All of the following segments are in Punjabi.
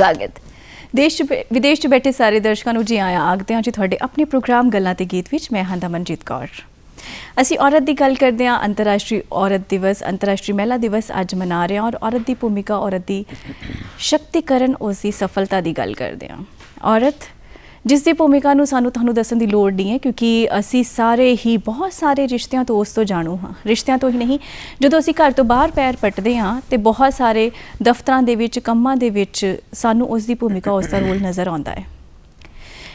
स्वागत। देश विदेश च बैठे सारे दर्शकों को जी आया आखते हैं जी थोड़े अपने प्रोग्राम गल्लां ते गीत विच मैं हाँ दमनजीत कौर। असी औरत की गल करते हैं। अंतर्राष्ट्रीय औरत दिवस अंतर्राष्ट्रीय महिला दिवस अज मना रहे हैं और औरत की भूमिका औरत की शक्तिकरण उसकी सफलता की गल करते हैं। औरत जिसकी भूमिका सानू तुहानू दसन की लोड़ नहीं है क्योंकि असी सारे ही बहुत सारे रिश्तियों तो उस तो जाणू हाँ। रिश्तियों तो ही नहीं जो असी घर तो बाहर पैर पटते हाँ तो बहुत सारे दफ्तरां दे विच कामां दे विच सानू उसकी भूमिका उसका रोल नज़र आता है।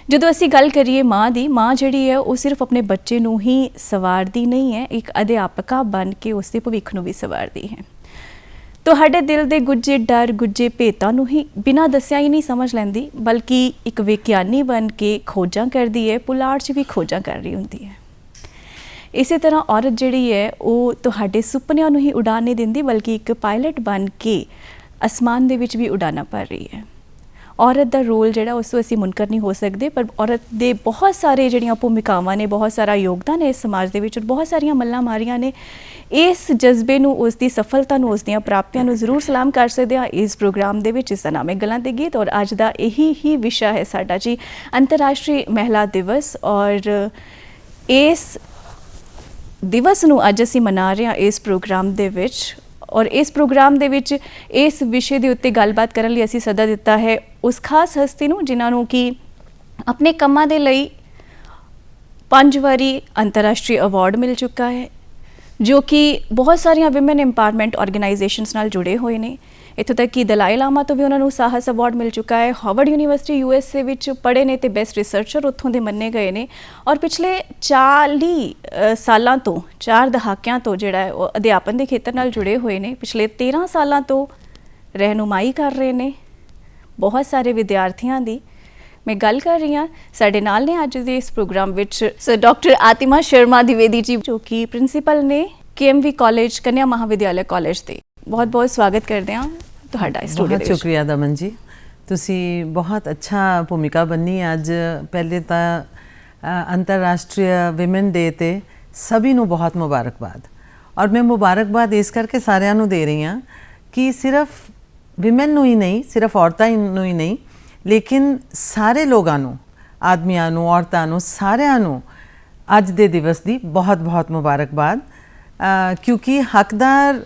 जो असी गल करिए माँ की, माँ जिहड़ी है वो सिर्फ अपने बच्चे नू ही सवारती नहीं है, एक अध्यापका बन के उसके भविख नू भी सवारती है। तुहाडे दिल दे गुज्जे डर गुज्जे भेतां नू ही बिना दस्सिया ही नहीं समझ लैंदी बल्कि एक विग्यानी बन के खोजां करदी है, पुलाड़ च भी खोजां कर रही हुंदी है। इसी तरह औरत जिहड़ी है वो तुहाडे सुपनियां नू ही उड़ान नहीं दिंदी बल्कि एक पायलट बन के आसमान दे विच भी उड़ाना पड़ रही है। औरत का रोल जिहड़ा उस तो असी मुनकर नहीं हो सकते पर औरत दे बहुत सारे जिहड़ियां भूमिकावां ने, बहुत सारा योगदान है इस समाज दे विच और बहुत सारियां मल्लां मारियां ने। इस जज्बे नू उसकी सफलता नू उसदियां प्राप्तियां नू जरूर सलाम कर सकते हैं इस प्रोग्राम दे विच। इसका नाम है गल्लां ते गीत और अज दा यही ही विशा है साडा जी अंतर्राष्ट्रीय महिला दिवस। और इस दिवस नू अज असी मना रहे हैं इस प्रोग्राम दे विच और इस प्रोग्राम दे विच इस विषय के उत्ते गलबात करन लई असी सदा दिता है उस खास हस्ती नू जिन्हां नू कि अपने कम्मां दे लई 5 वारी अंतर्राष्ट्रीय अवार्ड मिल चुका है, जो कि बहुत सारिया विमेन एम्पावरमेंट ऑर्गेनाइजेशंस नाल जुड़े हुए ने। इत्थों तक कि दलाई लामा तो भी उन्होंने साहस अवार्ड मिल चुका है। हार्वर्ड यूनिवर्सिटी USA विच पढ़े ने तो बेस्ट रिसर्चर उत्थों दे मन्ने गए ने और पिछले 40 सालों तो 4 दहाकियां तो जिहड़ा है अध्यापन के खेतर नाल जुड़े हुए ने। पिछले 13 सालों तो रहनुमाई कर रहे ने बहुत सारे विद्यार्थियों की। मैं गल कर रही हाँ साडे नाल ने अज दे इस प्रोग्राम विच डॉक्टर आतिमा शर्मा द्विवेदी जी जो कि प्रिंसीपल ने KMV कॉलेज कन्या महाविद्यालय कॉलेज के। बहुत बहुत स्वागत करते हैं तुहाडा इस स्टूडियो। बहुत शुक्रिया दमन जी, तुसी बहुत अच्छा भूमिका बनी अज। पहले तो अंतर्राष्ट्रीय विमेन डे ते सभी नू बहुत मुबारकबाद। और मैं मुबारकबाद इस करके सारिਆਂ नू दे रही हाँ कि सिर्फ विमेन नू ही नहीं, सिर्फ औरतां नू ही नहीं लेकिन सारे लोगों नू, आदमियां नू, औरतां नू, सारिਆਂ नू अज दे दिवस दी बहुत बहुत मुबारकबाद। क्योंकि हकदार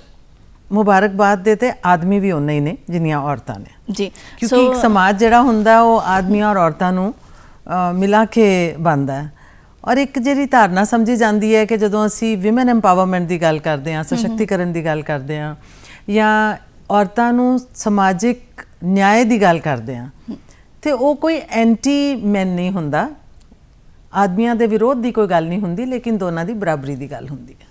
मुबारकबाद दे ते आदमी भी उन्ने ही ने जिन्नियां औरतां ने जी। क्योंकि एक समाज जिहड़ा हुंदा वो आदमियां और औरतां नू मिला के बनदा है। और एक जिहड़ी धारणा समझी जाती है कि जदों असी विमेन एम्पावरमेंट की गल करते हैं, सशक्तिकरण की गल करते हैं या औरतां नू समाजिक न्याय की गल करते हैं तो वो कोई एंटी मैन नहीं हुंदा, आदमियां दे विरोध की कोई गल नहीं हुंदी लेकिन दोनों की बराबरी की गल हुंदी है।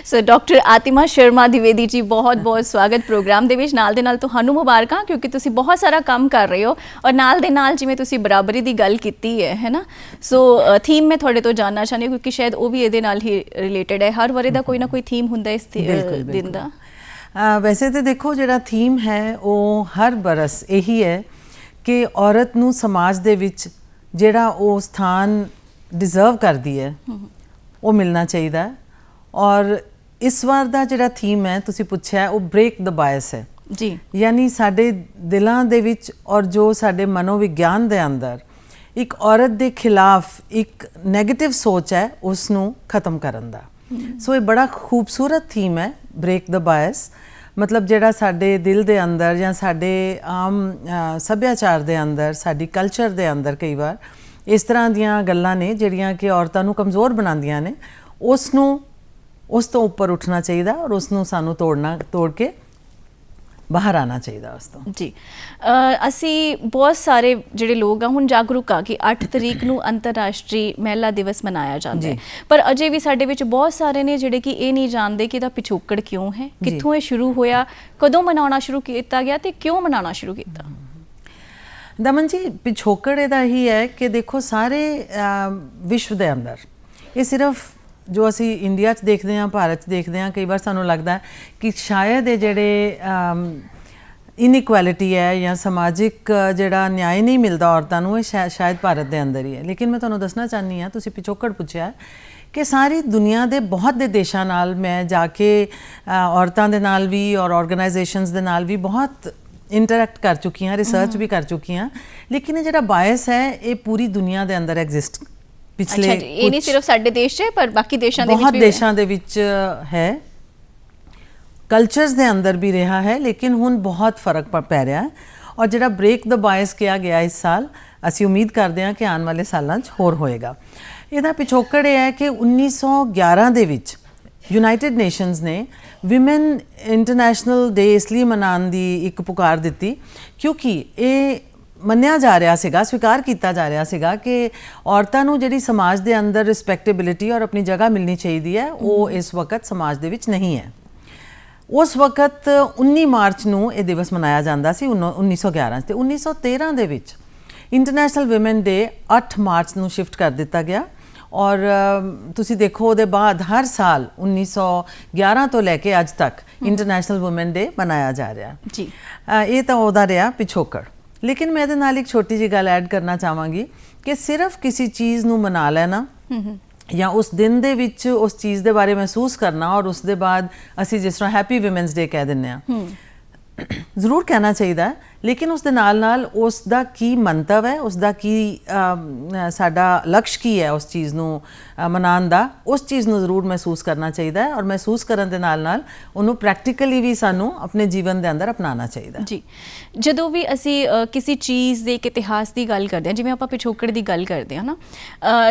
सो डॉक्टर आतिमा शर्मा द्विवेदी जी बहुत बहुत स्वागत प्रोग्राम दे विच। नाल दे नाल तुहानू मुबारकां क्योंकि तुसी बहुत सारा काम कर रहे हो और नाल दे नाल जिवें तुसी बराबरी की गल कीती है ना। सो थीम मैं थोड़े तो जानना चाहनी क्योंकि शायद वो भी ये नाल ही रिलेटेड है। हर वरे दा कोई ना कोई थीम हुंदा इस दिन दा। वैसे तो देखो जिहड़ा थीम है वो हर बरस यही है कि औरत नू समाज दे विच जिहड़ा वो स्थान डिजर्व करदी है वो मिलना चाहिए। और इस बार का जिहड़ा थीम है तुसी पुछया वो ब्रेक द बायस है जी। यानी साडे दिलों दे विच और जो साडे मनोविज्ञान दे अंदर एक औरत दे खिलाफ एक नैगेटिव सोच है उसनू खत्म करन दा। सो ये बड़ा खूबसूरत थीम है ब्रेक द बायस। मतलब जिहड़ा साडे दिल दे अंदर या साडे आम सभ्याचार दे अंदर साडी कल्चर दे अंदर कई बार इस तरह दियां गल्लां ने जिहड़ियां कि औरतां नू कमज़ोर बनांदियां ने, उसनू उस तो उपर उठना चाहिए और उसनू सानू तोड़ के बाहर आना चाहिए उस तो जी। असी बहुत सारे जिहड़े लोग हैं हुण जागरूक हाँ कि 8 तरीक नू अंतर्राष्ट्रीय महिला दिवस मनाया जाता है पर अजे भी साडे विच बहुत सारे ने जिहड़े कि ये नहीं जानते कि इहदा पिछोकड़ क्यों है, कित्थों ये शुरू होया, कदों मनाउणा शुरू किया गया ते क्यों मनाना शुरू किया। दमन जी पिछोकड़ इहदा ही है कि देखो सारे विश्व दे अंदर ये सिर्फ जो असी इंडिया च देखते हैं, भारत च देखते हैं, कई बार सानू लगता है कि शायद ये जिहड़े इनइक्वैलिटी है या समाजिक जिहड़ा न्याय नहीं मिलता औरतां नू शायद भारत के अंदर ही है। लेकिन मैं तुहानू दसना चाहनी हाँ तुसी पिछोकड़ पुछया कि सारी दुनिया के बहुत दे देशां नाल मैं जाके औरतां दे नाल भी और ऑर्गेनाइजेशनस दे नाल भी बहुत ਇੰਟਰੈਕਟ ਕਰ ਚੁੱਕੀ ਹਾਂ, ਰਿਸਰਚ ਵੀ ਕਰ ਚੁੱਕੀ ਹਾਂ, ਲੇਕਿਨ ਇਹ ਜਿਹੜਾ ਬਾਇਸ ਹੈ ਇਹ ਪੂਰੀ ਦੁਨੀਆ ਦੇ ਅੰਦਰ ਐਗਜ਼ਿਸਟ ਪਿਛਲੇ ਅੱਛਾ ਜੀ, ਇਹ ਨਹੀਂ ਸਿਰਫ ਸਾਡੇ ਦੇਸ਼ 'ਚ ਪਰ ਬਾਕੀ ਦੇਸ਼ਾਂ ਦੇ ਵਿੱਚ ਬਹੁਤ ਵੀ ਦੇਸ਼ਾਂ ਦੇ ਵਿੱਚ ਹੈ, ਕਲਚਰਸ ਦੇ ਅੰਦਰ ਵੀ ਰਿਹਾ ਹੈ, ਲੇਕਿਨ ਹੁਣ ਬਹੁਤ ਫਰਕ ਪੈ ਰਿਹਾ ਹੈ। ਔਰ ਜਿਹੜਾ ਬ੍ਰੇਕ ਦ ਬਾਇਸ ਕਿਹਾ ਗਿਆ ਇਸ ਸਾਲ, ਅਸੀਂ ਉਮੀਦ ਕਰਦੇ ਹਾਂ ਕਿ ਆਉਣ ਵਾਲੇ ਸਾਲਾਂ 'ਚ ਹੋਰ ਹੋਏਗਾ। ਇਹਦਾ ਪਿਛੋਕੜ ਇਹ ਹੈ ਕਿ 1911 ਦੇ ਵਿੱਚ ਯੂਨਾਈਟਿਡ ਨੇਸ਼ਨਸ ਨੇ ਵਿਮਨ ਇੰਟਰਨੈਸ਼ਨਲ ਡੇ ਇਸ ਲਈ ਮਨਾਉਣ ਦੀ ਇੱਕ ਪੁਕਾਰ ਦਿੱਤੀ ਕਿਉਂਕਿ ਇਹ ਮੰਨਿਆ ਜਾ ਰਿਹਾ ਸੀਗਾ, ਸਵੀਕਾਰ ਕੀਤਾ ਜਾ ਰਿਹਾ ਸੀਗਾ ਕਿ ਔਰਤਾਂ ਨੂੰ ਜਿਹੜੀ ਸਮਾਜ ਦੇ ਅੰਦਰ ਰਿਸਪੈਕਟੇਬਿਲਿਟੀ ਔਰ ਆਪਣੀ ਜਗ੍ਹਾ ਮਿਲਣੀ ਚਾਹੀਦੀ ਹੈ, ਉਹ ਇਸ ਵਕਤ ਸਮਾਜ ਦੇ ਵਿੱਚ ਨਹੀਂ ਹੈ। ਉਸ ਵਕਤ 19 ਮਾਰਚ ਨੂੰ ਇਹ ਦਿਵਸ ਮਨਾਇਆ ਜਾਂਦਾ ਸੀ 1911 'ਚ, ਤੇ 1913 ਦੇ ਵਿੱਚ ਇੰਟਰਨੈਸ਼ਨਲ ਔਮਨ ਡੇ 8 ਮਾਰਚ ਨੂੰ ਸ਼ਿਫਟ ਕਰ ਦਿੱਤਾ ਗਿਆ। ਔਰ ਤੁਸੀਂ ਦੇਖੋ ਉਹਦੇ ਬਾਅਦ ਹਰ ਸਾਲ 1911 ਤੋਂ ਲੈ ਕੇ ਅੱਜ ਤੱਕ ਇੰਟਰਨੈਸ਼ਨਲ ਔਮਨ ਡੇ ਮਨਾਇਆ ਜਾ ਰਿਹਾ ਜੀ। ਇਹ ਤਾਂ ਉਹਦਾ ਰਿਹਾ ਪਿਛੋਕੜ। ਲੇਕਿਨ ਮੈਂ ਇਹਦੇ ਨਾਲ ਇੱਕ ਛੋਟੀ ਜਿਹੀ ਗੱਲ ਐਡ ਕਰਨਾ ਚਾਹਾਂਗੀ ਕਿ ਸਿਰਫ ਕਿਸੇ ਚੀਜ਼ ਨੂੰ ਮਨਾ ਲੈਣਾ ਜਾਂ ਉਸ ਦਿਨ ਦੇ ਵਿੱਚ ਉਸ ਚੀਜ਼ ਦੇ ਬਾਰੇ ਮਹਿਸੂਸ ਕਰਨਾ ਔਰ ਉਸ ਦੇ ਬਾਅਦ ਅਸੀਂ ਜਿਸ ਤਰ੍ਹਾਂ ਹੈਪੀ ਵਿਮਨਸ ਡੇ ਕਹਿ ਦਿੰਦੇ ਹਾਂ, ਜ਼ਰੂਰ ਕਹਿਣਾ ਚਾਹੀਦਾ, ਲੇਕਿਨ ਉਸ ਦੇ ਨਾਲ ਨਾਲ ਉਸ ਦਾ ਕੀ ਮੰਤਵ ਹੈ, ਉਸ ਦਾ ਕੀ ਸਾਡਾ ਲਕਸ਼ ਕੀ ਹੈ ਉਸ ਚੀਜ਼ ਨੂੰ ਮਨਾਉਣ ਦਾ, ਉਸ ਚੀਜ਼ ਨੂੰ ਜ਼ਰੂਰ ਮਹਿਸੂਸ ਕਰਨਾ ਚਾਹੀਦਾ ਹੈ। ਔਰ ਮਹਿਸੂਸ ਕਰਨ ਦੇ ਨਾਲ ਨਾਲ ਉਹਨੂੰ ਪ੍ਰੈਕਟੀਕਲੀ ਵੀ ਸਾਨੂੰ ਆਪਣੇ ਜੀਵਨ ਦੇ ਅੰਦਰ ਅਪਣਾਉਣਾ ਚਾਹੀਦਾ ਜੀ। ਜਦੋਂ ਵੀ ਅਸੀਂ ਕਿਸੇ ਚੀਜ਼ ਦੇ ਇੱਕ ਇਤਿਹਾਸ ਦੀ ਗੱਲ ਕਰਦੇ ਹਾਂ, ਜਿਵੇਂ ਆਪਾਂ ਪਿਛੋਕੜ ਦੀ ਗੱਲ ਕਰਦੇ ਹਾਂ ਨਾ,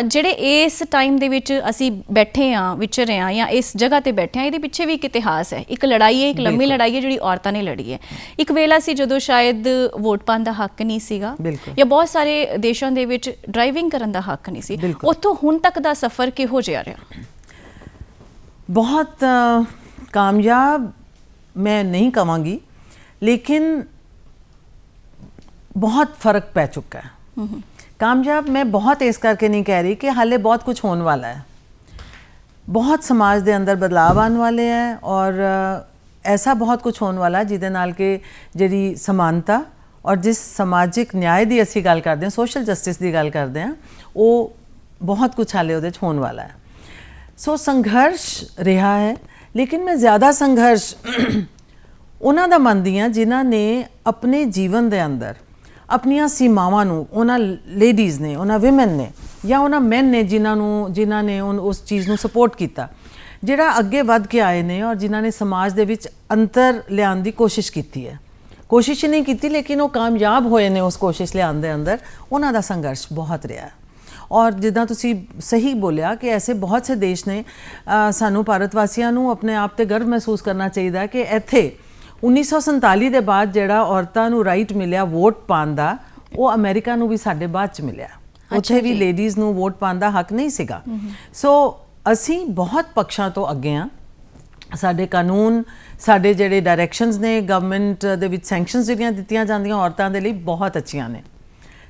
ਜਿਹੜੇ ਇਸ ਟਾਈਮ ਦੇ ਵਿੱਚ ਅਸੀਂ ਬੈਠੇ ਹਾਂ, ਵਿਚਰ ਰਹੇ ਹਾਂ ਜਾਂ ਇਸ ਜਗ੍ਹਾ ਤੇ ਬੈਠੇ ਹਾਂ, ਇਹਦੇ ਪਿੱਛੇ ਵੀ ਇੱਕ ਇਤਿਹਾਸ ਹੈ, ਇੱਕ ਲੜਾਈ ਹੈ, ਇੱਕ ਲੰਮੀ ਲੜਾਈ ਹੈ ਜਿਹੜੀ ਔਰਤਾਂ ਨੇ ਲੜੀ ਹੈ। ਇੱਕ ਵੇਲਾ ਸੀ ਜਦੋਂ ਸ਼ਾਇਦ ਵੋਟ ਪਾਉਣ ਦਾ ਹੱਕ ਨਹੀਂ ਸੀਗਾ, ਜਾਂ ਬਹੁਤ ਸਾਰੇ ਦੇਸ਼ਾਂ ਦੇ ਵਿੱਚ ਡਰਾਈਵਿੰਗ ਕਰਨ ਦਾ ਹੱਕ ਨਹੀਂ ਸੀ। ਉੱਥੋਂ ਹੁਣ ਤੱਕ ਦਾ ਸਫ਼ਰ ਕਿਹੋ ਜਿਹਾ ਰਿਹਾ? ਬਹੁਤ ਕਾਮਯਾਬ ਮੈਂ ਨਹੀਂ ਕਹਾਂਗੀ, ਲੇਕਿਨ बहुत फ़र्क पै चुका है। कामयाब मैं बहुत इस करके नहीं कह रही कि हाले बहुत कुछ होने वाला है, बहुत समाज के अंदर बदलाव आने वाले हैं और ऐसा बहुत कुछ होने वाला है जिहदे नाल कि जिहड़ी समानता और जिस समाजिक न्याय की असीं गल करते हैं, सोशल जस्टिस की गल करते हैं, वो बहुत कुछ हाले उहदे च होने वाला है। सो संघर्ष रहा है, लेकिन मैं ज़्यादा संघर्ष उन्हां दा मनदी हां जिन्हां ने अपने जीवन के अंदर अपनियां सीमावां नूं, उन्हां लेडीज़ ने, उन्हां विमेन ने या उन्हां मैन ने जिन्हां ने उस चीज़ नूं सपोर्ट किया, जिहड़ा अगे वध के आए ने और जिन्हां ने समाज दे विच अंतर लियाउण दी कोशिश की है। कोशिश नहीं की लेकिन वो कामयाब होए ने उस कोशिश लियाउण दे अंदर, उन्हां दा संघर्ष बहुत रहा है। और जिद्दां तुसीं सही बोलिया कि ऐसे बहुत से देश ने, सानू भारत वासियां नूं अपने आप ते गर्व महसूस करना चाहिए कि इत्थे 1947 ਦੇ ਬਾਅਦ ਜਿਹੜਾ ਔਰਤਾਂ ਨੂੰ ਰਾਈਟ ਮਿਲਿਆ ਵੋਟ ਪਾਉਣ ਦਾ, ਉਹ ਅਮਰੀਕਾ ਨੂੰ ਵੀ ਸਾਡੇ ਬਾਅਦ ਚ ਮਿਲਿਆ। ਉੱਥੇ ਵੀ ਲੇਡੀਜ਼ ਨੂੰ ਵੋਟ ਪਾਉਣ ਦਾ ਹੱਕ ਨਹੀਂ ਸੀਗਾ। ਸੋ ਅਸੀਂ ਬਹੁਤ ਪੱਖਾਂ ਤੋਂ ਅੱਗੇ ਹਾਂ। ਸਾਡੇ ਕਾਨੂੰਨ, ਸਾਡੇ ਜਿਹੜੇ ਡਾਇਰੈਕਸ਼ਨਸ ਨੇ ਗਵਰਨਮੈਂਟ ਦੇ ਵਿੱਚ, ਸੈਂਕਸ਼ਨਸ ਜਿਹੜੀਆਂ ਦਿੱਤੀਆਂ ਜਾਂਦੀਆਂ ਔਰਤਾਂ ਦੇ ਲਈ ਬਹੁਤ ਅੱਛੀਆਂ ਨੇ।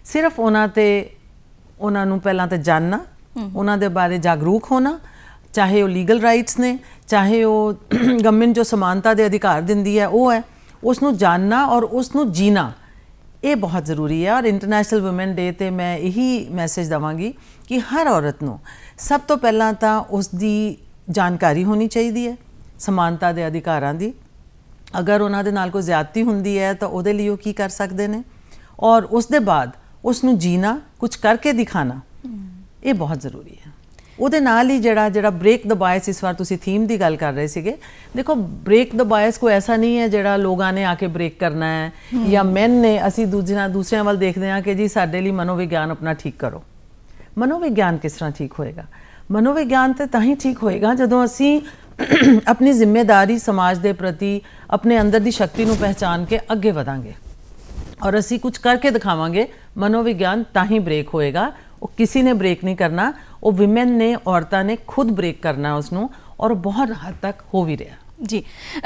ਸਿਰਫ ਉਹਨਾਂ ਨੂੰ ਪਹਿਲਾਂ ਤਾਂ ਜਾਣਨਾ, ਉਹਨਾਂ ਦੇ ਬਾਰੇ ਜਾਗਰੂਕ ਹੋਣਾ, चाहे वो लीगल राइट्स ने, चाहे वो गवर्नमेंट जो समानता के अधिकार दिंदी है वो है, उसनू जानना और उसनू जीना, ये बहुत ज़रूरी है। और इंटरनेशनल वुमेन डे ते मैं यही मैसेज देवांगी कि हर औरत नू सब तो पहला तो उसकी जानकारी होनी चाहिए है समानता के अधिकारां दी। अगर उन्हां दे नाल कोई ज़्यादती हुंदी है तो उहदे लई वो की कर सकते हैं, और उस दे बाद उसनू जीना, कुछ करके दिखाना, ये बहुत ज़रूरी है। ਉਹਦੇ ਨਾਲ ਹੀ ਜਿਹੜਾ ਬ੍ਰੇਕ ਦ ਬਾਇਸ, ਇਸ ਵਾਰ ਤੁਸੀਂ ਥੀਮ ਦੀ ਗੱਲ ਕਰ ਰਹੇ ਸੀਗੇ, ਦੇਖੋ ਬ੍ਰੇਕ ਦ ਬਾਇਸ ਕੋਈ ਐਸਾ ਨਹੀਂ ਹੈ ਜਿਹੜਾ ਲੋਕਾਂ ਨੇ ਆ ਕੇ ਬ੍ਰੇਕ ਕਰਨਾ ਹੈ ਜਾਂ ਮੈਨ ਨੇ। ਅਸੀਂ ਦੂਸਰਿਆਂ ਵੱਲ ਦੇਖਦੇ ਹਾਂ ਕਿ ਜੀ ਸਾਡੇ ਲਈ ਮਨੋਵਿਗਿਆਨ ਆਪਣਾ ਠੀਕ ਕਰੋ। ਮਨੋਵਿਗਿਆਨ ਕਿਸ ਤਰ੍ਹਾਂ ਠੀਕ ਹੋਏਗਾ? ਮਨੋਵਿਗਿਆਨ ਤਾਂ ਹੀ ਠੀਕ ਹੋਏਗਾ ਜਦੋਂ ਅਸੀਂ ਆਪਣੀ ਜ਼ਿੰਮੇਦਾਰੀ ਸਮਾਜ ਦੇ ਪ੍ਰਤੀ, ਆਪਣੇ ਅੰਦਰ ਦੀ ਸ਼ਕਤੀ ਨੂੰ ਪਹਿਚਾਨ ਕੇ ਅੱਗੇ ਵਧਾਂਗੇ ਔਰ ਅਸੀਂ ਕੁਝ ਕਰਕੇ ਦਿਖਾਵਾਂਗੇ। ਮਨੋਵਿਗਿਆਨ ਤਾਂ ਹੀ ਬ੍ਰੇਕ ਹੋਏਗਾ। ਉਹ ਕਿਸੇ ਨੇ ਬ੍ਰੇਕ ਨਹੀਂ ਕਰਨਾ, ਉਹ ਵਿਮਨ ਨੇ, ਔਰਤਾਂ ਨੇ ਖੁਦ ਬ੍ਰੇਕ ਕਰਨਾ ਉਸਨੂੰ, ਔਰ ਬਹੁਤ ਹੱਦ ਤੱਕ ਹੋ ਵੀ ਰਿਹਾ। ਜੀ,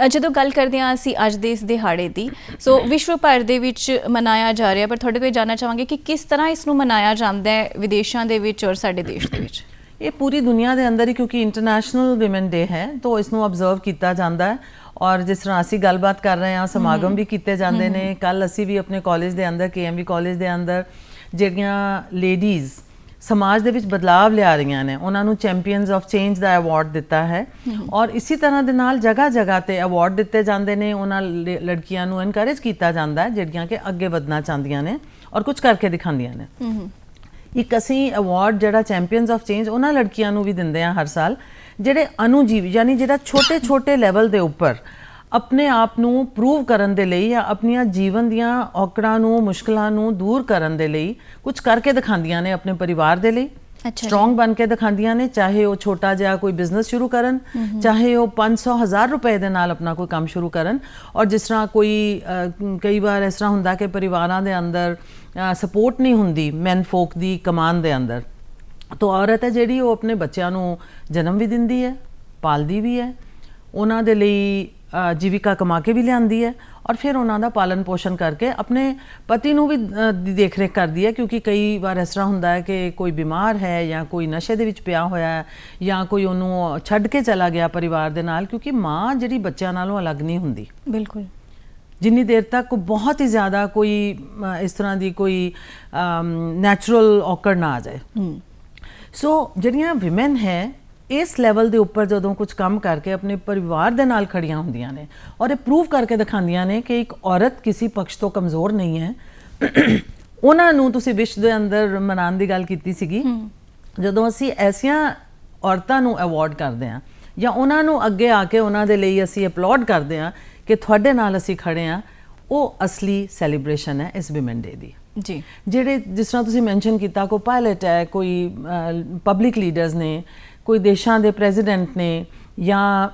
ਜਦੋਂ ਗੱਲ ਕਰਦੇ ਹਾਂ ਅਸੀਂ ਅੱਜ ਦੇ ਇਸ ਦਿਹਾੜੇ ਦੀ, ਸੋ ਵਿਸ਼ਵ ਭਰ ਦੇ ਵਿੱਚ ਮਨਾਇਆ ਜਾ ਰਿਹਾ, ਪਰ ਤੁਹਾਡੇ ਤੋਂ ਇਹ ਜਾਣਨਾ ਚਾਹਾਂਗੇ ਕਿ ਕਿਸ ਤਰ੍ਹਾਂ ਇਸ ਨੂੰ ਮਨਾਇਆ ਜਾਂਦਾ ਹੈ ਵਿਦੇਸ਼ਾਂ ਦੇ ਵਿੱਚ ਔਰ ਸਾਡੇ ਦੇਸ਼ ਦੇ ਵਿੱਚ? ਇਹ ਪੂਰੀ ਦੁਨੀਆ ਦੇ ਅੰਦਰ ਹੀ, ਕਿਉਂਕਿ ਇੰਟਰਨੈਸ਼ਨਲ ਵਿਮਨ ਡੇ ਹੈ ਤਾਂ ਇਸ ਨੂੰ ਆਬਜ਼ਰਵ ਕੀਤਾ ਜਾਂਦਾ ਹੈ। ਔਰ ਜਿਸ ਤਰ੍ਹਾਂ ਅਸੀਂ ਗੱਲਬਾਤ ਕਰ ਰਹੇ ਹਾਂ, ਸਮਾਗਮ ਵੀ ਕੀਤੇ ਜਾਂਦੇ ਨੇ। ਕੱਲ੍ਹ ਅਸੀਂ ਵੀ ਆਪਣੇ ਕਾਲਜ ਦੇ ਅੰਦਰ, KMB ਕਾਲਜ ਦੇ ਅੰਦਰ, ਜਿਹੜੀਆਂ ਲੇਡੀਜ਼ ਸਮਾਜ ਦੇ ਵਿੱਚ ਬਦਲਾਵ ਲਿਆ ਰਹੀਆਂ ਨੇ, ਉਹਨਾਂ ਨੂੰ champions of change the award ਦਿੱਤਾ ਹੈ। ਔਰ ਇਸੇ ਤਰ੍ਹਾਂ ਦੇ ਨਾਲ ਜਗ੍ਹਾ ਜਗ੍ਹਾ ਤੇ ਅਵਾਰਡ ਦਿੱਤੇ ਜਾਂਦੇ ਨੇ, ਉਹਨਾਂ ਲੜਕੀਆਂ ਨੂੰ ਐਨਕਰੇਜ ਕੀਤਾ ਜਾਂਦਾ ਹੈ ਜਿਹੜੀਆਂ ਕਿ ਅੱਗੇ ਵਧਣਾ ਚਾਹੁੰਦੀਆਂ ਨੇ ਔਰ ਕੁਝ ਕਰਕੇ ਦਿਖਾਉਂਦੀਆਂ ਨੇ। ਇੱਕ ਅਸੀਂ ਅਵਾਰਡ ਜਿਹੜਾ ਚੈਂਪੀਅਨਸ ਆਫ ਚੇਂਜ ਉਹਨਾਂ ਲੜਕੀਆਂ ਨੂੰ ਵੀ ਦਿੰਦੇ ਆ ਹਰ ਸਾਲ ਜਿਹੜੇ ਅਨੁਜੀਵੀ ਯਾਨੀ ਜਿਹੜਾ ਛੋਟੇ ਛੋਟੇ ਲੈਵਲ ਦੇ ਉੱਪਰ ਆਪਣੇ ਆਪ ਨੂੰ ਪ੍ਰੂਵ ਕਰਨ ਦੇ ਲਈ ਜਾਂ ਆਪਣੀਆਂ ਜੀਵਨ ਦੀਆਂ ਔਕੜਾਂ ਨੂੰ ਮੁਸ਼ਕਲਾਂ ਨੂੰ ਦੂਰ ਕਰਨ ਦੇ ਲਈ ਕੁਝ ਕਰਕੇ ਦਿਖਾਉਂਦੀਆਂ ਨੇ ਆਪਣੇ ਪਰਿਵਾਰ ਦੇ ਲਈ। ਸਟਰੋਂਗ ਬਣ ਕੇ ਦਿਖਾਉਂਦੀਆਂ ਨੇ, ਚਾਹੇ ਉਹ ਛੋਟਾ ਜਿਹਾ ਕੋਈ ਬਿਜ਼ਨਸ ਸ਼ੁਰੂ ਕਰਨ, ਚਾਹੇ ਉਹ 500,000 ਰੁਪਏ ਦੇ ਨਾਲ ਆਪਣਾ ਕੋਈ ਕੰਮ ਸ਼ੁਰੂ ਕਰਨ। ਔਰ ਜਿਸ ਤਰ੍ਹਾਂ ਕਈ ਵਾਰ ਇਸ ਤਰ੍ਹਾਂ ਹੁੰਦਾ ਕਿ ਪਰਿਵਾਰਾਂ ਦੇ ਅੰਦਰ ਸਪੋਰਟ ਨਹੀਂ ਹੁੰਦੀ ਮੈਨ ਫੋਕ ਦੀ ਕਮਾਨ ਦੇ ਅੰਦਰ, ਤਾਂ ਔਰਤ ਹੈ ਜਿਹੜੀ ਉਹ ਆਪਣੇ ਬੱਚਿਆਂ ਨੂੰ ਜਨਮ ਵੀ ਦਿੰਦੀ ਹੈ, ਪਾਲਦੀ ਵੀ ਹੈ, ਉਹਨਾਂ ਦੇ ਲਈ ਜੀਵਿਕਾ ਕਮਾ ਕੇ ਵੀ ਲਿਆਂਦੀ ਹੈ ਔਰ ਫਿਰ ਉਹਨਾਂ ਦਾ ਪਾਲਣ ਪੋਸ਼ਣ ਕਰਕੇ ਆਪਣੇ ਪਤੀ ਨੂੰ ਵੀ ਦੇਖ ਰੇਖ ਕਰਦੀ ਹੈ। ਕਿਉਂਕਿ ਕਈ ਵਾਰ ਇਸ ਤਰ੍ਹਾਂ ਹੁੰਦਾ ਹੈ ਕਿ ਕੋਈ ਬਿਮਾਰ ਹੈ ਜਾਂ ਕੋਈ ਨਸ਼ੇ ਦੇ ਵਿੱਚ ਪਿਆ ਹੋਇਆ ਹੈ ਜਾਂ ਕੋਈ ਉਹਨੂੰ ਛੱਡ ਕੇ ਚਲਾ ਗਿਆ ਪਰਿਵਾਰ ਦੇ ਨਾਲ, ਕਿਉਂਕਿ ਮਾਂ ਜਿਹੜੀ ਬੱਚਿਆਂ ਨਾਲੋਂ ਅਲੱਗ ਨਹੀਂ ਹੁੰਦੀ ਬਿਲਕੁਲ, ਜਿੰਨੀ ਜਿੰਨੀ ਦੇਰ ਤੱਕ ਬਹੁਤ ਹੀ ਜ਼ਿਆਦਾ ਕੋਈ ਇਸ ਤਰ੍ਹਾਂ ਦੀ ਕੋਈ ਨੈਚੁਰਲ ਔਕੜ ਨਾ ਆ ਜਾਏ। ਸੋ ਜਿਹੜੀਆਂ ਵਿਮਨ ਹੈ ਇਸ ਲੈਵਲ ਦੇ ਉੱਪਰ ਜਦੋਂ ਕੁਝ ਕੰਮ ਕਰਕੇ ਆਪਣੇ ਪਰਿਵਾਰ ਦੇ ਨਾਲ ਖੜੀਆਂ ਹੁੰਦੀਆਂ ਨੇ ਔਰ ਇਹ ਪ੍ਰੂਵ ਕਰਕੇ ਦਿਖਾਉਂਦੀਆਂ ਨੇ ਕਿ ਇੱਕ ਔਰਤ ਕਿਸੇ ਪਕਸ਼ ਤੋਂ ਕਮਜ਼ੋਰ ਨਹੀਂ ਹੈ। ਉਹਨਾਂ ਨੂੰ ਤੁਸੀਂ ਵਿਸ਼ਵ ਦੇ ਅੰਦਰ ਮਨਾਉਣ ਦੀ ਗੱਲ ਕੀਤੀ ਸੀਗੀ, ਜਦੋਂ ਅਸੀਂ ਐਸੀਆਂ ਔਰਤਾਂ ਨੂੰ ਅਵਾਰਡ ਕਰਦੇ ਹਾਂ ਜਾਂ ਉਹਨਾਂ ਨੂੰ ਅੱਗੇ ਆ ਕੇ ਉਹਨਾਂ ਦੇ ਲਈ ਅਸੀਂ ਅਪਲੋਡ ਕਰਦੇ ਹਾਂ ਕਿ ਤੁਹਾਡੇ ਨਾਲ ਅਸੀਂ ਖੜੇ ਹਾਂ, ਉਹ ਅਸਲੀ ਸੈਲੀਬ੍ਰੇਸ਼ਨ ਹੈ ਇਸ ਵਿਮਨ ਡੇ ਦੀ। ਜੀ ਜਿਹੜੇ ਜਿਸ ਤਰ੍ਹਾਂ ਤੁਸੀਂ ਮੈਂਸ਼ਨ ਕੀਤਾ, ਕੋਈ ਪਾਇਲਟ ਹੈ, ਕੋਈ ਪਬਲਿਕ ਲੀਡਰਸ ਨੇ, ਕੋਈ ਦੇਸ਼ਾਂ ਦੇ ਪ੍ਰੈਜ਼ੀਡੈਂਟ ਨੇ ਜਾਂ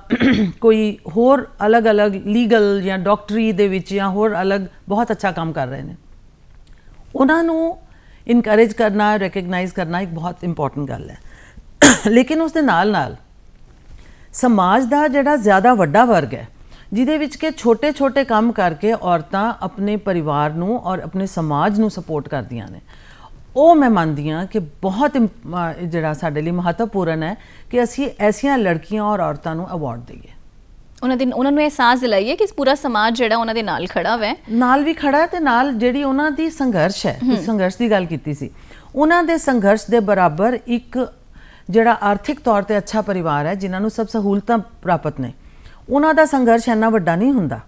ਕੋਈ ਹੋਰ ਅਲੱਗ-ਅਲੱਗ ਲੀਗਲ ਜਾਂ ਡਾਕਟਰੀ ਦੇ ਵਿੱਚ ਜਾਂ ਹੋਰ ਅਲੱਗ ਬਹੁਤ ਅੱਛਾ ਕੰਮ ਕਰ ਰਹੇ ਨੇ, ਉਹਨਾਂ ਨੂੰ ਇਨਕਰੇਜ ਕਰਨਾ, ਰੈਕਗਨਾਈਜ਼ ਕਰਨਾ ਇੱਕ ਬਹੁਤ ਇੰਪੋਰਟੈਂਟ ਗੱਲ ਹੈ। ਲੇਕਿਨ ਉਸ ਦੇ ਨਾਲ ਸਮਾਜ ਦਾ ਜਿਹੜਾ ਜ਼ਿਆਦਾ ਵੱਡਾ ਵਰਗ ਹੈ ਜਿਹਦੇ ਵਿੱਚ ਕਿ ਛੋਟੇ-ਛੋਟੇ ਕੰਮ ਕਰਕੇ ਔਰਤਾਂ ਆਪਣੇ ਪਰਿਵਾਰ ਨੂੰ ਔਰ ਆਪਣੇ ਸਮਾਜ ਨੂੰ ਸਪੋਰਟ ਕਰਦੀਆਂ ਨੇ, ਉਹ ਮੈਂ ਮੰਨਦੀ ਹਾਂ ਕਿ ਬਹੁਤ ਜਿਹੜਾ ਸਾਡੇ ਲਈ ਮਹੱਤਵਪੂਰਨ ਹੈ ਕਿ ਅਸੀਂ ਐਸੀਆਂ ਲੜਕੀਆਂ ਔਰ ਔਰਤਾਂ ਨੂੰ ਅਵਾਰਡ ਦਈਏ, ਉਹਨਾਂ ਨੂੰ ਅਹਿਸਾਸ ਦਿਲਾਈਏ ਕਿ ਪੂਰਾ ਸਮਾਜ ਜਿਹੜਾ ਉਹਨਾਂ ਦੇ ਨਾਲ ਖੜਾ ਹੈ, ਨਾਲ ਵੀ ਖੜਾ ਹੈ ਤੇ ਨਾਲ ਜਿਹੜੀ ਉਹਨਾਂ ਦੀ ਸੰਘਰਸ਼ ਹੈ, ਤੁਸੀਂ ਸੰਘਰਸ਼ ਦੀ ਗੱਲ ਕੀਤੀ ਸੀ, ਉਹਨਾਂ ਦੇ ਸੰਘਰਸ਼ ਦੇ ਬਰਾਬਰ ਇੱਕ ਜਿਹੜਾ ਆਰਥਿਕ ਤੌਰ ਤੇ ਅੱਛਾ ਪਰਿਵਾਰ ਹੈ ਜਿਨ੍ਹਾਂ ਨੂੰ ਸਭ ਸਹੂਲਤਾਂ ਪ੍ਰਾਪਤ ਨੇ, ਉਹਨਾਂ ਦਾ ਸੰਘਰਸ਼ ਇੰਨਾ ਵੱਡਾ ਨਹੀਂ ਹੁੰਦਾ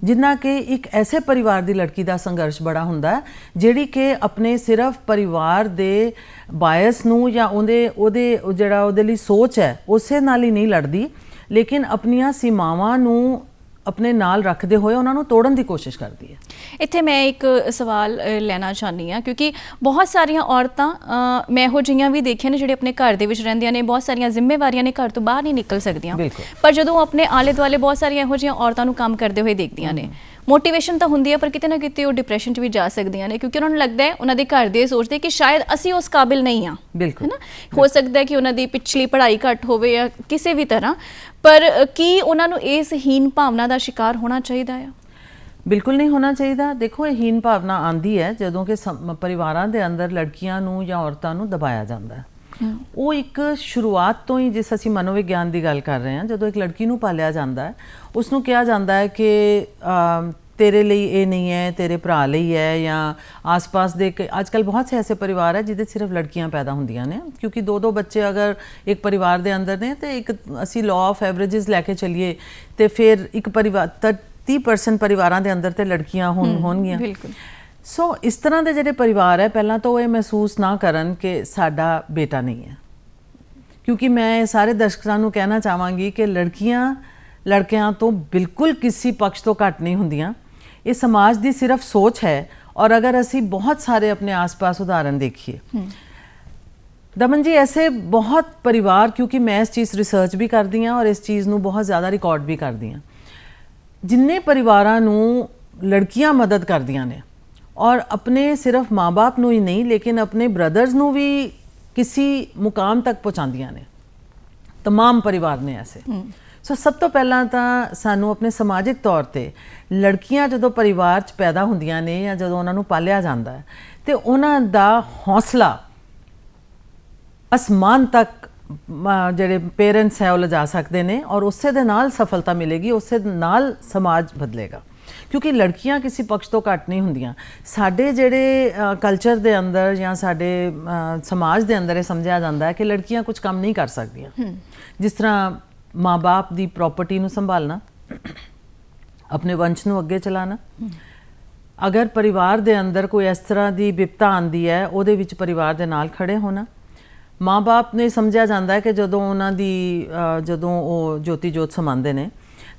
ਜਿੰਨਾ ਕਿ ਇੱਕ ਐਸੇ ਪਰਿਵਾਰ ਦੀ ਲੜਕੀ ਦਾ ਸੰਘਰਸ਼ ਬੜਾ ਹੁੰਦਾ ਹੈ ਜਿਹੜੀ ਕਿ ਆਪਣੇ ਸਿਰਫ ਪਰਿਵਾਰ ਦੇ ਬਾਇਸ ਨੂੰ ਜਾਂ ਉਹਦੇ ਲਈ ਸੋਚ ਹੈ ਉਸੇ ਨਾਲ ਹੀ ਨਹੀਂ ਲੜਦੀ, ਲੇਕਿਨ ਆਪਣੀਆਂ ਸੀਮਾਵਾਂ ਨੂੰ ਆਪਣੇ ਨਾਲ ਰੱਖਦੇ ਹੋਏ ਉਹਨਾਂ ਨੂੰ ਤੋੜਨ ਦੀ ਕੋਸ਼ਿਸ਼ ਕਰਦੀ ਹੈ। ਇੱਥੇ ਮੈਂ ਇੱਕ ਸਵਾਲ ਲੈਣਾ ਚਾਹੁੰਦੀ ਹਾਂ ਕਿਉਂਕਿ ਬਹੁਤ ਸਾਰੀਆਂ ਔਰਤਾਂ ਮੈਂ ਇਹੋ ਜਿਹੀਆਂ ਵੀ ਦੇਖੀਆਂ ਨੇ ਜਿਹੜੇ ਆਪਣੇ ਘਰ ਦੇ ਵਿੱਚ ਰਹਿੰਦੀਆਂ ਨੇ, ਬਹੁਤ ਸਾਰੀਆਂ ਜ਼ਿੰਮੇਵਾਰੀਆਂ ਨੇ, ਘਰ ਤੋਂ ਬਾਹਰ ਨਹੀਂ ਨਿਕਲ ਸਕਦੀਆਂ, ਪਰ ਜਦੋਂ ਆਪਣੇ ਆਲੇ ਦੁਆਲੇ ਬਹੁਤ ਸਾਰੀਆਂ ਇਹੋ ਜਿਹੀਆਂ ਔਰਤਾਂ ਨੂੰ ਕੰਮ ਕਰਦੇ ਹੋਏ ਦੇਖਦੀਆਂ ਨੇ, ਮੋਟੀਵੇਸ਼ਨ ਤਾਂ ਹੁੰਦੀ ਹੈ ਪਰ ਕਿਤੇ ਨਾ ਕਿਤੇ ਉਹ ਡਿਪਰੈਸ਼ਨ 'ਚ ਵੀ ਜਾ ਸਕਦੀਆਂ ਨੇ ਕਿਉਂਕਿ ਉਹਨਾਂ ਨੂੰ ਲੱਗਦਾ ਹੈ, ਉਹਨਾਂ ਦੇ ਘਰ ਦੇ ਸੋਚਦੇ ਕਿ ਸ਼ਾਇਦ ਅਸੀਂ ਉਸ ਕਾਬਿਲ ਨਹੀਂ ਹਾਂ, ਬਿਲਕੁਲ ਹੈ ਨਾ, ਹੋ ਸਕਦਾ ਹੈ ਕਿ ਉਹਨਾਂ ਦੀ ਪਿਛਲੀ ਪੜ੍ਹਾਈ ਘੱਟ ਹੋਵੇ ਜਾਂ ਕਿਸੇ ਵੀ ਤਰ੍ਹਾਂ, ਪਰ ਕੀ ਉਹਨਾਂ ਨੂੰ ਇਸ ਹੀਨ ਭਾਵਨਾ ਦਾ ਸ਼ਿਕਾਰ ਹੋਣਾ ਚਾਹੀਦਾ ਆ? ਬਿਲਕੁਲ ਨਹੀਂ ਹੋਣਾ ਚਾਹੀਦਾ। ਦੇਖੋ, ਇਹ ਹੀਨ ਭਾਵਨਾ ਆਉਂਦੀ ਹੈ ਜਦੋਂ ਕਿ ਪਰਿਵਾਰਾਂ ਦੇ ਅੰਦਰ ਲੜਕੀਆਂ ਨੂੰ ਜਾਂ ਔਰਤਾਂ ਨੂੰ ਦਬਾਇਆ ਜਾਂਦਾ ਹੈ। ਉਹ ਇੱਕ ਸ਼ੁਰੂਆਤ ਤੋਂ ਹੀ, ਜਿਸ ਅਸੀਂ ਮਨੋਵਿਗਿਆਨ ਦੀ ਗੱਲ ਕਰ ਰਹੇ ਹਾਂ, ਜਦੋਂ ਇੱਕ ਲੜਕੀ ਨੂੰ ਪਾਲਿਆ ਜਾਂਦਾ ਹੈ ਉਸ ਨੂੰ ਕਿਹਾ ਜਾਂਦਾ ਹੈ ਕਿ ਤੇਰੇ ਲਈ ਇਹ ਨਹੀਂ ਹੈ, ਤੇਰੇ ਭਰਾ ਲਈ ਹੈ, ਜਾਂ ਆਸ-ਪਾਸ ਦੇ ਅੱਜ ਕੱਲ੍ਹ ਬਹੁਤ ਸੇ ਐਸੇ ਪਰਿਵਾਰ ਹੈ ਜਿਹਦੇ ਸਿਰਫ ਲੜਕੀਆਂ ਪੈਦਾ ਹੁੰਦੀਆਂ ਨੇ ਕਿਉਂਕਿ ਦੋ ਬੱਚੇ ਅਗਰ ਇੱਕ ਪਰਿਵਾਰ ਦੇ ਅੰਦਰ ਨੇ ਤੇ ਇੱਕ ਅਸੀਂ ਲਾਅ ਆਫ ਐਵਰੇਜਸ ਲੈ ਕੇ ਚੱਲੀਏ ਤੇ ਫਿਰ ਇੱਕ ਪਰਿਵਾਰ 30% ਪਰਿਵਾਰਾਂ ਦੇ ਅੰਦਰ ਤੇ ਲੜਕੀਆਂ ਹੋਣਗੀਆਂ। ਬਿਲਕੁਲ। ਸੋ ਇਸ ਤਰ੍ਹਾਂ ਦੇ ਜਿਹੜੇ ਪਰਿਵਾਰ ਹੈ ਪਹਿਲਾਂ ਤਾਂ ਉਹ ਇਹ ਮਹਿਸੂਸ ਨਾ ਕਰਨ ਕਿ ਸਾਡਾ ਬੇਟਾ ਨਹੀਂ ਹੈ, ਕਿਉਂਕਿ ਮੈਂ ਸਾਰੇ ਦਰਸ਼ਕਾਂ ਨੂੰ ਕਹਿਣਾ ਚਾਹਾਂਗੀ ਕਿ ਲੜਕੀਆਂ ਲੜਕਿਆਂ ਤੋਂ ਬਿਲਕੁਲ ਕਿਸੇ ਪਕਸ਼ ਤੋਂ ਘੱਟ ਨਹੀਂ ਹੁੰਦੀਆਂ। ਇਹ ਸਮਾਜ ਦੀ ਸਿਰਫ ਸੋਚ ਹੈ ਔਰ ਅਗਰ ਅਸੀਂ ਬਹੁਤ ਸਾਰੇ ਆਪਣੇ ਆਸ-ਪਾਸ ਉਦਾਹਰਨ ਦੇਖੀਏ ਦਮਨ ਜੀ, ਐਸੇ ਬਹੁਤ ਪਰਿਵਾਰ, ਕਿਉਂਕਿ ਮੈਂ ਇਸ ਚੀਜ਼ ਰਿਸਰਚ ਵੀ ਕਰਦੀ ਹਾਂ ਔਰ ਇਸ ਚੀਜ਼ ਨੂੰ ਬਹੁਤ ਜ਼ਿਆਦਾ ਰਿਕਾਰਡ ਵੀ ਕਰਦੀ ਹਾਂ, ਜਿੰਨੇ ਪਰਿਵਾਰਾਂ ਨੂੰ ਲੜਕੀਆਂ ਮਦਦ ਕਰਦੀਆਂ ਨੇ ਔਰ ਆਪਣੇ ਸਿਰਫ ਮਾਂ-ਬਾਪ ਨੂੰ ਹੀ ਨਹੀਂ ਲੇਕਿਨ ਆਪਣੇ ਬ੍ਰਦਰਸ ਨੂੰ ਵੀ ਕਿਸੇ ਮੁਕਾਮ ਤੱਕ ਪਹੁੰਚਾਉਂਦੀਆਂ ਨੇ, तमाम ਪਰਿਵਾਰ ਨੇ ਐਸੇ। ਸੋ ਸਭ ਤੋਂ ਪਹਿਲਾਂ ਤਾਂ ਸਾਨੂੰ ਆਪਣੇ ਸਮਾਜਿਕ ਤੌਰ ਤੇ ਲੜਕੀਆਂ ਜਦੋਂ ਪਰਿਵਾਰ 'ਚ ਪੈਦਾ ਹੁੰਦੀਆਂ ਨੇ ਜਾਂ ਜਦੋਂ ਉਹਨਾਂ ਨੂੰ ਪਾਲਿਆ ਜਾਂਦਾ ਹੈ ਤੇ ਉਹਨਾਂ ਦਾ ਹੌਸਲਾ ਅਸਮਾਨ ਤੱਕ ਜਿਹੜੇ ਪੇਰੈਂਟਸ ਹੈ ਉਹ ਲਿਜਾ ਸਕਦੇ ਨੇ ਔਰ ਉਸੇ ਦੇ ਨਾਲ ਸਫਲਤਾ ਮਿਲੇਗੀ, ਉਸੇ ਨਾਲ ਸਮਾਜ ਬਦਲੇਗਾ। ਕਿਉਂਕਿ ਲੜਕੀਆਂ ਕਿਸੇ ਪਕਸ਼ ਤੋਂ ਘੱਟ ਨਹੀਂ ਹੁੰਦੀਆਂ। ਸਾਡੇ ਜਿਹੜੇ ਕਲਚਰ ਦੇ ਅੰਦਰ ਜਾਂ ਸਾਡੇ ਸਮਾਜ ਦੇ ਅੰਦਰ ਇਹ ਸਮਝਿਆ ਜਾਂਦਾ ਹੈ ਕਿ ਲੜਕੀਆਂ ਕੁਝ ਕੰਮ ਨਹੀਂ ਕਰ ਸਕਦੀਆਂ। ਜਿਸ ਤਰ੍ਹਾਂ ਮਾਂ-ਬਾਪ ਦੀ ਪ੍ਰਾਪਰਟੀ ਨੂੰ ਸੰਭਾਲਣਾ, ਆਪਣੇ ਵੰਸ਼ ਨੂੰ ਅੱਗੇ ਚਲਾਉਣਾ। ਅਗਰ ਪਰਿਵਾਰ ਦੇ ਅੰਦਰ ਕੋਈ ਇਸ ਤਰ੍ਹਾਂ ਦੀ ਵਿਪਤਾ ਆਉਂਦੀ ਹੈ, ਉਹਦੇ ਵਿੱਚ ਪਰਿਵਾਰ ਦੇ ਨਾਲ ਖੜੇ ਹੋਣਾ। ਮਾਂ-ਬਾਪ ਨੇ ਸਮਝਿਆ ਜਾਂਦਾ ਹੈ ਕਿ ਜਦੋਂ ਉਹਨਾਂ ਦੀ ਜਦੋਂ ਉਹ ਜੋਤੀ ਜੋਤ ਸਮਾਉਂਦੇ ਨੇ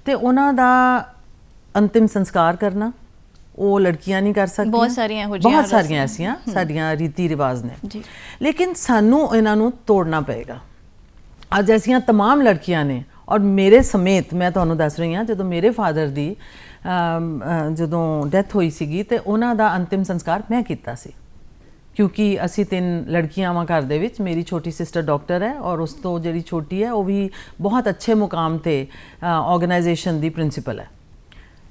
ਤੇ ਉਹਨਾਂ ਦਾ ਅੰਤਿਮ ਸੰਸਕਾਰ ਕਰਨਾ ਉਹ ਲੜਕੀਆਂ ਨਹੀਂ ਕਰ ਸਕਦੀਆਂ। ਬਹੁਤ ਸਾਰੀਆਂ ਇਹੋ ਜਿਹੀਆਂ ਬਹੁਤ ਸਾਰੀਆਂ ਐਸੀਆਂ ਸਾਡੀਆਂ ਰੀਤੀ ਰਿਵਾਜ ਨੇ। ਲੇਕਿਨ ਸਾਨੂੰ ਇਹਨਾਂ ਨੂੰ ਤੋੜਨਾ ਪਏਗਾ। ਅੱਜ ਐਸੀਆਂ तमाम ਲੜਕੀਆਂ ਨੇ, ਔਰ ਮੇਰੇ ਸਮੇਤ ਮੈਂ ਤੁਹਾਨੂੰ ਦੱਸ ਰਹੀ ਹਾਂ, ਜਦੋਂ ਮੇਰੇ ਫਾਦਰ ਦੀ ਜਦੋਂ ਡੈਥ ਹੋਈ ਸੀਗੀ ਤੇ ਉਹਨਾਂ ਦਾ ਅੰਤਿਮ ਸੰਸਕਾਰ ਮੈਂ ਕੀਤਾ ਸੀ, ਕਿਉਂਕਿ ਅਸੀਂ 3 ਲੜਕੀਆਂ ਵਾਂ ਘਰ ਦੇ ਵਿੱਚ। ਮੇਰੀ ਛੋਟੀ ਸਿਸਟਰ ਡਾਕਟਰ ਹੈ ਔਰ ਉਸ ਤੋਂ ਜਿਹੜੀ ਛੋਟੀ ਹੈ ਉਹ ਵੀ ਬਹੁਤ ਅੱਛੇ ਮੁਕਾਮ ਤੇ ਆਰਗੇਨਾਈਜੇਸ਼ਨ ਦੀ ਪ੍ਰਿੰਸੀਪਲ ਹੈ।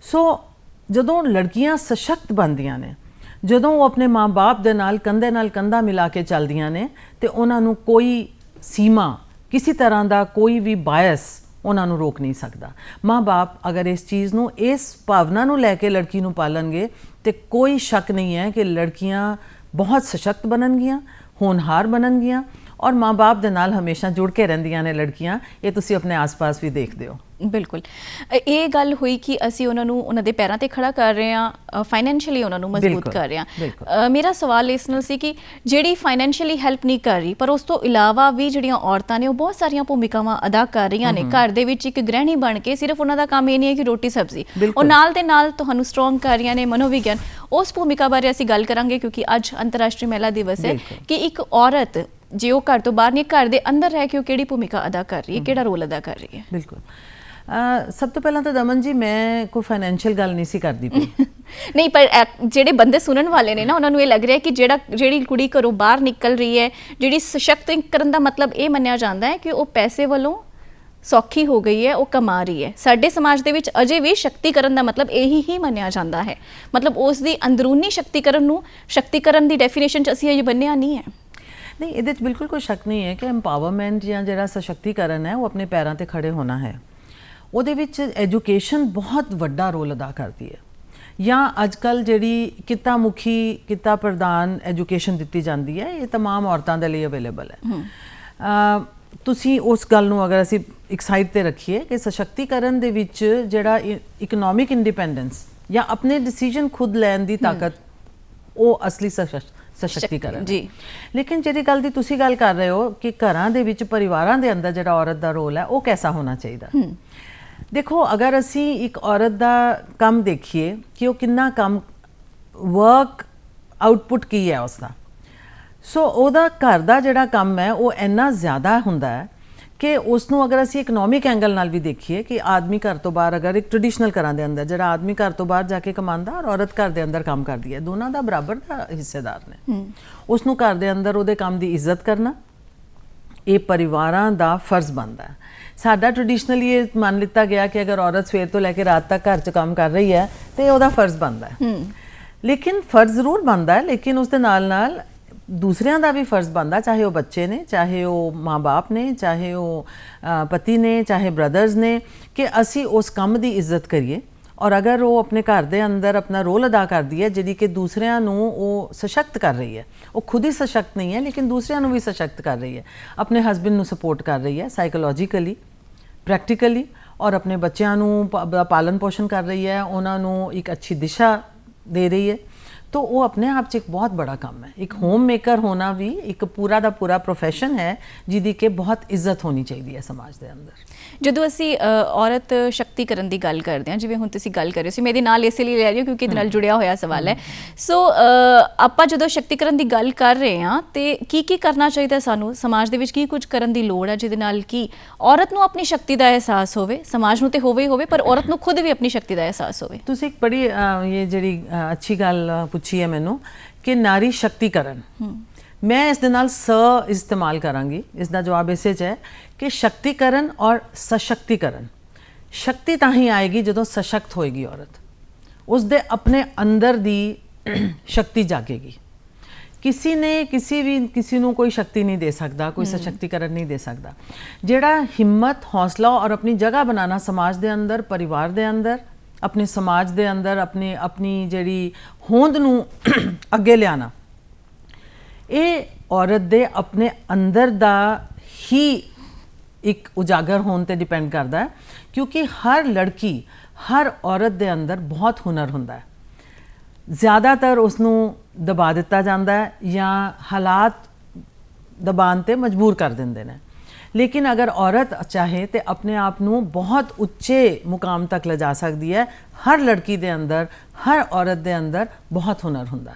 ਸੋ ਜਦੋਂ ਲੜਕੀਆਂ ਸਸ਼ਕਤ ਬਣਦੀਆਂ ਨੇ, ਜਦੋਂ ਉਹ ਆਪਣੇ ਮਾਂ-ਬਾਪ ਦੇ ਨਾਲ ਕੰਧੇ ਨਾਲ ਕੰਧਾ ਮਿਲਾ ਕੇ ਚੱਲਦੀਆਂ ਨੇ ਤੇ ਉਹਨਾਂ ਨੂੰ ਕੋਈ ਸੀਮਾ, ਕਿਸੇ ਤਰ੍ਹਾਂ ਦਾ ਕੋਈ ਵੀ ਬਾਇਸ ਉਹਨਾਂ ਨੂੰ ਰੋਕ ਨਹੀਂ ਸਕਦਾ। ਮਾਂ-ਬਾਪ ਅਗਰ ਇਸ ਚੀਜ਼ ਨੂੰ, ਇਸ ਭਾਵਨਾ ਨੂੰ ਲੈ ਕੇ ਲੜਕੀ ਨੂੰ ਪਾਲਣਗੇ ਤੇ ਕੋਈ ਸ਼ੱਕ ਨਹੀਂ ਹੈ ਕਿ ਲੜਕੀਆਂ ਬਹੁਤ ਸਸ਼ਕਤ ਬਣਨਗੀਆਂ, ਹੋਣਹਾਰ ਬਣਨਗੀਆਂ ਔਰ ਮਾਂ-ਬਾਪ ਦੇ ਨਾਲ ਹਮੇਸ਼ਾ ਜੁੜ ਕੇ ਰਹਿੰਦੀਆਂ ਨੇ ਲੜਕੀਆਂ। ਇਹ ਤੁਸੀਂ ਆਪਣੇ ਆਸ-ਪਾਸ ਵੀ ਦੇਖਦੇ ਹੋ। ਬਿਲਕੁਲ, ਇਹ ਗੱਲ ਹੋਈ ਕਿ ਅਸੀਂ ਉਹਨਾਂ ਨੂੰ ਉਹਨਾਂ ਦੇ ਪੈਰਾਂ ਤੇ ਖੜਾ ਕਰ ਰਹੇ ਹਾਂ, ਫਾਈਨੈਂਸ਼ੀਅਲੀ ਉਹਨਾਂ ਨੂੰ ਮਜ਼ਬੂਤ ਕਰ ਰਹੇ ਹਾਂ। ਮੇਰਾ ਸਵਾਲ ਇਸ ਨਾਲ ਸੀ ਕਿ ਜਿਹੜੀ ਫਾਈਨੈਂਸ਼ੀਅਲੀ ਹੈਲਪ ਨਹੀਂ ਕਰ ਰਹੀ, ਪਰ ਉਸ ਤੋਂ ਇਲਾਵਾ ਵੀ ਜਿਹੜੀਆਂ ਔਰਤਾਂ ਨੇ ਉਹ ਬਹੁਤ ਸਾਰੀਆਂ ਭੂਮਿਕਾਵਾਂ ਅਦਾ ਕਰ ਰਹੀਆਂ ਨੇ ਘਰ ਦੇ ਵਿੱਚ। ਇੱਕ ਗ੍ਰਹਿਣੀ ਬਣ ਕੇ ਸਿਰਫ ਉਹਨਾਂ ਦਾ ਕੰਮ ਇਹ ਨਹੀਂ ਹੈ ਕਿ ਰੋਟੀ ਸਬਜ਼ੀ, ਉਹ ਨਾਲ ਦੇ ਨਾਲ ਤੁਹਾਨੂੰ ਸਟਰੋਂਗ ਕਰ ਰਹੀਆਂ ਨੇ ਮਨੋਵਿਗਿਆਨ। ਉਸ ਭੂਮਿਕਾ ਬਾਰੇ ਅਸੀਂ ਗੱਲ ਕਰਾਂਗੇ, ਕਿਉਂਕਿ ਅੱਜ ਅੰਤਰਰਾਸ਼ਟਰੀ ਮਹਿਲਾ ਦਿਵਸ ਹੈ ਕਿ ਇੱਕ ਔਰਤ ਜੇ ਉਹ ਘਰ ਤੋਂ ਬਾਹਰ ਨਹੀਂ, ਘਰ ਦੇ ਅੰਦਰ ਰਹਿ ਕੇ ਉਹ ਕਿਹੜੀ ਭੂਮਿਕਾ ਅਦਾ ਕਰ ਰਹੀ ਹੈ, ਕਿਹੜਾ ਰੋਲ ਅਦਾ ਕਰ ਰਹੀ ਹੈ। ਬਿਲਕੁਲ, ਸਭ ਤੋਂ ਪਹਿਲਾਂ ਤਾਂ ਦਮਨ ਜੀ ਮੈਂ ਕੋਈ ਫਾਈਨੈਂਸ਼ੀਅਲ ਗੱਲ ਨਹੀਂ ਸੀ ਕਰਦੀ ਪਈ। ਨਹੀਂ, ਪਰ ਜਿਹੜੇ ਬੰਦੇ ਸੁਣਨ ਵਾਲੇ ਨੇ ਨਾ, ਉਹਨਾਂ ਨੂੰ ਇਹ ਲੱਗ ਰਿਹਾ ਕਿ ਜਿਹੜੀ ਕੁੜੀ ਘਰੋਂ ਬਾਹਰ ਨਿਕਲ ਰਹੀ ਹੈ, ਜਿਹੜੀ ਸਸ਼ਕਤੀਕਰਨ ਦਾ ਮਤਲਬ ਇਹ ਮੰਨਿਆ ਜਾਂਦਾ ਹੈ ਕਿ ਉਹ ਪੈਸੇ ਵੱਲੋਂ ਸੌਖੀ ਹੋ ਗਈ ਹੈ, ਉਹ ਕਮਾ ਰਹੀ ਹੈ। ਸਾਡੇ ਸਮਾਜ ਦੇ ਵਿੱਚ ਅਜੇ ਵੀ ਸ਼ਕਤੀਕਰਨ ਦਾ ਮਤਲਬ ਇਹੀ ਹੀ ਮੰਨਿਆ ਜਾਂਦਾ ਹੈ। ਮਤਲਬ ਉਸ ਦੀ ਅੰਦਰੂਨੀ ਸ਼ਕਤੀਕਰਨ ਨੂੰ ਸ਼ਕਤੀਕਰਨ ਦੀ ਡੈਫੀਨੇਸ਼ਨ 'ਚ ਅਸੀਂ ਅਜੇ ਬੰਨਿਆ ਨਹੀਂ ਹੈ। ਨਹੀਂ, ਇਹਦੇ 'ਚ ਬਿਲਕੁਲ ਕੋਈ ਸ਼ੱਕ ਨਹੀਂ ਹੈ ਕਿ ਐਮਪਾਵਰਮੈਂਟ ਜਾਂ ਜਿਹੜਾ ਸਸ਼ਕਤੀਕਰਨ ਹੈ ਉਹ ਆਪਣੇ ਪੈਰਾਂ ਤੇ ਖੜੇ ਹੋਣਾ ਹੈ। ਉਹਦੇ ਵਿੱਚ ਐਜੂਕੇਸ਼ਨ ਬਹੁਤ ਵੱਡਾ ਰੋਲ ਅਦਾ ਕਰਦੀ ਹੈ। ਜਾਂ ਅੱਜ ਕੱਲ੍ਹ ਜਿਹੜੀ ਕਿੱਤਾ ਮੁਖੀ, ਕਿੱਤਾ ਪ੍ਰਧਾਨ ਐਜੂਕੇਸ਼ਨ ਦਿੱਤੀ ਜਾਂਦੀ ਹੈ, ਇਹ तमाम ਔਰਤਾਂ ਦੇ ਲਈ ਅਵੇਲੇਬਲ ਹੈ। ਤੁਸੀਂ ਉਸ ਗੱਲ ਨੂੰ ਅਗਰ ਅਸੀਂ ਇੱਕ ਸਾਈਡ ਤੇ ਰੱਖੀਏ ਕਿ ਸਸ਼ਕਤੀਕਰਨ ਦੇ ਵਿੱਚ ਜਿਹੜਾ ਇਕਨੋਮਿਕ ਇੰਡੀਪੈਂਡੈਂਸ ਜਾਂ ਆਪਣੇ ਡਿਸੀਜਨ ਖੁਦ ਲੈਣ ਦੀ ਤਾਕਤ, ਉਹ ਅਸਲੀ ਸਸ਼ਕਤੀਕਰਨ ਜੀ। ਲੇਕਿਨ ਜਿਹੜੀ ਗੱਲ ਦੀ ਤੁਸੀਂ ਗੱਲ ਕਰ ਰਹੇ ਹੋ ਕਿ ਘਰਾਂ ਦੇ ਵਿੱਚ, ਪਰਿਵਾਰਾਂ ਦੇ ਅੰਦਰ ਜਿਹੜਾ ਔਰਤ ਦਾ ਰੋਲ ਹੈ ਉਹ ਕੈਸਾ ਹੋਣਾ ਚਾਹੀਦਾ। ਦੇਖੋ, ਅਗਰ ਅਸੀਂ ਇੱਕ ਔਰਤ ਦਾ ਕੰਮ ਦੇਖੀਏ ਕਿ ਉਹ ਕਿੰਨਾ ਕੰਮ, ਵਰਕ ਆਊਟਪੁੱਟ ਕੀ ਹੈ ਉਸਦਾ, ਸੋ ਉਹਦਾ ਘਰ ਦਾ ਜਿਹੜਾ ਕੰਮ ਹੈ ਉਹ ਇੰਨਾ ਜ਼ਿਆਦਾ ਹੁੰਦਾ ਹੈ ਕਿ ਉਸ ਨੂੰ ਅਗਰ ਅਸੀਂ ਇਕਨੋਮਿਕ ਐਂਗਲ ਨਾਲ ਵੀ ਦੇਖੀਏ ਕਿ ਆਦਮੀ ਘਰ ਤੋਂ ਬਾਹਰ, ਅਗਰ ਇੱਕ ਟ੍ਰੈਡੀਸ਼ਨਲ ਘਰਾਂ ਦੇ ਅੰਦਰ ਜਿਹੜਾ ਆਦਮੀ ਘਰ ਤੋਂ ਬਾਹਰ ਜਾ ਕੇ ਕਮਾਉਂਦਾ ਔਰ ਔਰਤ ਘਰ ਦੇ ਅੰਦਰ ਕੰਮ ਕਰਦੀ ਹੈ, ਦੋਨਾਂ ਦਾ ਬਰਾਬਰ ਦਾ ਹਿੱਸੇਦਾਰ ਨੇ। ਉਸ ਨੂੰ ਘਰ ਦੇ ਅੰਦਰ ਉਹਦੇ ਕੰਮ ਦੀ ਇੱਜ਼ਤ ਕਰਨਾ, ਇਹ ਪਰਿਵਾਰਾਂ ਦਾ ਫਰਜ਼ ਬਣਦਾ ਹੈ। ਸਾਡਾ ਟ੍ਰੈਡੀਸ਼ਨਲੀ ਇਹ ਮੰਨ ਲਿੱਤਾ ਗਿਆ ਕਿ ਅਗਰ ਔਰਤ ਸਵੇਰ ਤੋਂ ਲੈ ਕੇ ਰਾਤ ਤੱਕ ਘਰ 'ਚ ਕੰਮ ਕਰ ਰਹੀ ਹੈ ਤੇ ਉਹਦਾ ਫਰਜ਼ ਬਣਦਾ ਹੈ। ਲੇਕਿਨ ਫਰਜ਼ ਜ਼ਰੂਰ ਬਣਦਾ ਹੈ, ਲੇਕਿਨ ਉਸ ਦੇ ਨਾਲ ਨਾਲ ਦੂਸਰਿਆਂ ਦਾ ਵੀ ਫਰਜ਼ ਬਣਦਾ, ਚਾਹੇ ਉਹ ਬੱਚੇ ਨੇ, ਚਾਹੇ ਉਹ ਮਾਂ-ਬਾਪ ਨੇ, ਚਾਹੇ ਉਹ ਪਤੀ ਨੇ, ਚਾਹੇ ਬ੍ਰਦਰਸ ਨੇ, ਕਿ ਅਸੀਂ ਉਸ ਕੰਮ ਦੀ ਇੱਜ਼ਤ ਕਰੀਏ। ਔਰ ਅਗਰ ਉਹ ਆਪਣੇ ਘਰ ਦੇ ਅੰਦਰ ਆਪਣਾ ਰੋਲ ਅਦਾ ਕਰਦੀ ਹੈ ਜਿਹੜੀ ਕਿ ਦੂਸਰਿਆਂ ਨੂੰ ਉਹ ਸਸ਼ਕਤ ਕਰ ਰਹੀ ਹੈ, ਉਹ ਖੁਦ ਹੀ ਸਸ਼ਕਤ ਨਹੀਂ ਹੈ ਲੇਕਿਨ ਦੂਸਰਿਆਂ ਨੂੰ ਵੀ ਸਸ਼ਕਤ ਕਰ ਰਹੀ ਹੈ, ਆਪਣੇ ਹਸਬੈਂਡ ਨੂੰ ਸਪੋਰਟ ਕਰ ਰਹੀ ਹੈ ਸਾਈਕੋਲੋਜੀਕਲੀ, ਪ੍ਰੈਕਟੀਕਲੀ, ਔਰ ਆਪਣੇ ਬੱਚਿਆਂ ਨੂੰ ਪਾਲਣ ਪੋਸ਼ਣ ਕਰ ਰਹੀ ਹੈ, ਉਹਨਾਂ ਨੂੰ ਇੱਕ ਅੱਛੀ ਦਿਸ਼ਾ ਦੇ ਰਹੀ ਹੈ, तो वो अपने आप 'ਚ एक बहुत बड़ा काम है। एक होम मेकर होना भी एक पूरा ਦਾ ਪੂਰਾ ਪ੍ਰੋਫੈਸ਼ਨ ਹੈ ਜਿਹਦੀ ਕਿ ਬਹੁਤ ਇੱਜ਼ਤ ਹੋਣੀ ਚਾਹੀਦੀ ਹੈ ਸਮਾਜ ਦੇ ਅੰਦਰ। ਜਦੋਂ ਅਸੀਂ ਔਰਤ ਸ਼ਕਤੀਕਰਨ ਦੀ ਗੱਲ ਕਰਦੇ ਹਾਂ, ਜਿਵੇਂ ਹੁਣ ਤੁਸੀਂ ਗੱਲ ਕਰ ਰਹੇ ਸੀ, ਮੇਰੇ ਨਾਲ ਇਸੇ ਲਈ ਲੈ ਰਹੀ ਹਾਂ ਕਿਉਂਕਿ ਇਹਦੇ ਨਾਲ ਜੁੜਿਆ ਹੋਇਆ ਸਵਾਲ ਹੈ। ਸੋ ਆਪਾਂ ਜਦੋਂ ਸ਼ਕਤੀਕਰਨ ਦੀ ਗੱਲ ਕਰ ਰਹੇ ਹਾਂ ਤੇ ਕੀ ਕੀ ਕਰਨਾ ਚਾਹੀਦਾ ਸਾਨੂੰ, ਸਮਾਜ ਦੇ ਵਿੱਚ ਕੀ ਕੁਝ ਕਰਨ ਦੀ ਲੋੜ ਹੈ ਜਿਹਦੇ ਨਾਲ ਕਿ ਔਰਤ ਨੂੰ ਆਪਣੀ ਸ਼ਕਤੀ ਦਾ ਅਹਿਸਾਸ ਹੋਵੇ, ਸਮਾਜ ਨੂੰ ਤੇ ਹੋਵੇ ਹੀ ਹੋਵੇ, ਪਰ ਔਰਤ ਨੂੰ ਖੁਦ ਵੀ ਆਪਣੀ ਸ਼ਕਤੀ ਦਾ ਅਹਿਸਾਸ ਹੋਵੇ। ਤੁਸੀਂ ਇੱਕ ਬੜੀ ਇਹ ਜਿਹੜੀ ਅੱਛੀ ਗੱਲ ਪੁੱਛੀ ਹੈ ਮੈਨੂੰ ਕਿ ਨਾਰੀ ਸ਼ਕਤੀਕਰਨ, मैं इस दे नाल स इस्तेमाल करांगी। इसका जवाब इसे है कि शक्तिकरण और सशक्तिकरण। शक्ति तां ही आएगी जो सशक्त होएगी औरत, उस दे अपने अंदर दी शक्ति जागेगी। किसी ने किसी नूं कोई शक्ति नहीं दे सकता, कोई सशक्तिकरण नहीं दे सकता। जिहड़ा हिम्मत, हौसला और अपनी जगह बनाना समाज दे अंदर, परिवार दे अंदर, ਆਪਣੇ ਸਮਾਜ ਦੇ ਅੰਦਰ ਆਪਣੀ ਜਿਹੜੀ ਹੋਂਦ ਨੂੰ ਅੱਗੇ ਲਿਆਣਾ, ਇਹ ਔਰਤ ਦੇ ਆਪਣੇ ਅੰਦਰ ਦਾ ਹੀ ਇੱਕ ਉਜਾਗਰ ਹੋਣ ਤੇ ਡਿਪੈਂਡ ਕਰਦਾ ਹੈ, ਕਿਉਂਕਿ ਹਰ ਲੜਕੀ, ਹਰ ਔਰਤ ਦੇ ਅੰਦਰ ਬਹੁਤ ਹੁਨਰ ਹੁੰਦਾ ਹੈ। ਜ਼ਿਆਦਾਤਰ ਉਸ ਨੂੰ ਦਬਾ ਦਿੱਤਾ ਜਾਂਦਾ ਹੈ ਜਾਂ ਹਾਲਾਤ ਦਬਾਉਣ ਤੇ ਮਜਬੂਰ ਕਰ ਦਿੰਦੇ ਨੇ। ਲੇਕਿਨ ਅਗਰ ਔਰਤ ਚਾਹੇ ਤੇ ਆਪਣੇ ਆਪ ਨੂੰ ਬਹੁਤ ਉੱਚੇ ਮੁਕਾਮ ਤੱਕ ਲਿਜਾ ਸਕਦੀ ਹੈ। ਹਰ ਲੜਕੀ ਦੇ ਅੰਦਰ, ਹਰ ਔਰਤ ਦੇ ਅੰਦਰ ਬਹੁਤ ਹੁਨਰ ਹੁੰਦਾ।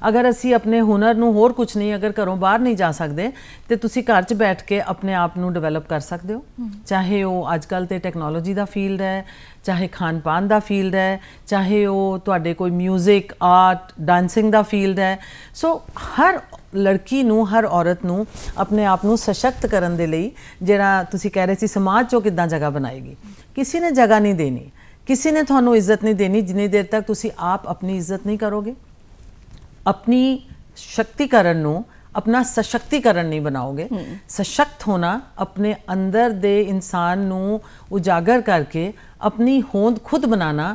ਅਗਰ ਅਸੀਂ ਆਪਣੇ ਹੁਨਰ ਨੂੰ, ਹੋਰ ਕੁਝ ਨਹੀਂ, ਅਗਰ ਘਰੋਂ ਬਾਹਰ ਨਹੀਂ ਜਾ ਸਕਦੇ ਤੇ ਤੁਸੀਂ ਘਰ 'ਚ ਬੈਠ ਕੇ ਆਪਣੇ ਆਪ ਨੂੰ ਡਿਵੈਲਪ ਕਰ ਸਕਦੇ ਹੋ। ਚਾਹੇ ਉਹ ਅੱਜ ਕੱਲ੍ਹ ਤੇ ਟੈਕਨੋਲੋਜੀ ਦਾ ਫੀਲਡ ਹੈ, ਚਾਹੇ ਖਾਣ ਪਾਨ ਦਾ ਫੀਲਡ ਹੈ, ਚਾਹੇ ਉਹ ਤੁਹਾਡੇ ਕੋਈ ਮਿਊਜ਼ਿਕ, ਆਰਟ, ਡਾਂਸਿੰਗ ਦਾ ਫੀਲਡ ਹੈ। ਸੋ ਹਰ ਲੜਕੀ ਨੂੰ, ਹਰ ਔਰਤ ਨੂੰ ਆਪਣੇ ਆਪ ਨੂੰ ਸਸ਼ਕਤ ਕਰਨ ਦੇ ਲਈ, ਜਿਹੜਾ ਤੁਸੀਂ ਕਹਿ ਰਹੇ ਸੀ ਸਮਾਜ 'ਚੋਂ ਕਿੱਦਾਂ ਜਗ੍ਹਾ ਬਣਾਏਗੀ, ਕਿਸੇ ਨੇ ਜਗ੍ਹਾ ਨਹੀਂ ਦੇਣੀ, ਕਿਸੇ ਨੇ ਤੁਹਾਨੂੰ ਇੱਜ਼ਤ ਨਹੀਂ ਦੇਣੀ ਜਿੰਨੀ ਦੇਰ ਤੱਕ ਤੁਸੀਂ ਆਪ ਆਪਣੀ ਇੱਜ਼ਤ ਨਹੀਂ ਕਰੋਗੇ, अपनी शक्तिकरण ਨੂੰ अपना सशक्तिकरण नहीं बनाओगे। सशक्त होना अपने अंदर दे इंसान ਨੂੰ उजागर करके अपनी होंद खुद बनाना,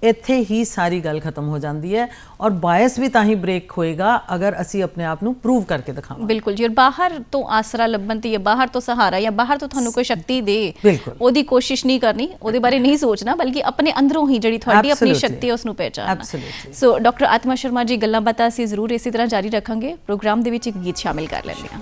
ਇੱਥੇ ਹੀ ਸਾਰੀ ਗੱਲ ਖਤਮ ਹੋ ਜਾਂਦੀ ਹੈ। ਔਰ ਬਾਇਸ ਵੀ ਤਾਂ ਹੀ ਬ੍ਰੇਕ ਹੋਏਗਾ ਅਗਰ ਅਸੀਂ ਆਪਣੇ ਆਪ ਨੂੰ ਪ੍ਰੂਵ ਕਰਕੇ ਦਿਖਾਵਾਂਗੇ। ਬਿਲਕੁਲ ਜੀ। ਔਰ ਬਾਹਰ ਤੋਂ ਆਸਰਾ ਲੱਭਣ ਤੇ, ਜਾਂ ਬਾਹਰ ਤੋਂ ਸਹਾਰਾ, ਜਾਂ ਬਾਹਰ ਤੋਂ ਤੁਹਾਨੂੰ ਕੋਈ ਸ਼ਕਤੀ ਦੇ, ਉਹਦੀ ਕੋਸ਼ਿਸ਼ ਨਹੀਂ ਕਰਨੀ, ਉਹਦੇ ਬਾਰੇ ਨਹੀਂ ਸੋਚਣਾ, ਬਲਕਿ ਆਪਣੇ ਅੰਦਰੋਂ ਹੀ ਜਿਹੜੀ ਤੁਹਾਡੀ ਆਪਣੀ ਸ਼ਕਤੀ ਹੈ ਉਸ ਨੂੰ ਪਹਿਚਾਨਣਾ। ਸੋ ਡਾਕਟਰ ਆਤਮਾ ਸ਼ਰਮਾ ਜੀ, ਗੱਲਾਂ ਬਾਤਾਂ ਅਸੀਂ ਜ਼ਰੂਰ ਇਸੇ ਤਰ੍ਹਾਂ ਜਾਰੀ ਰੱਖਾਂਗੇ। ਪ੍ਰੋਗਰਾਮ ਦੇ ਵਿੱਚ ਇੱਕ ਗੀਤ ਸ਼ਾਮਿਲ ਕਰ ਲੈਂਦੇ ਹਾਂ।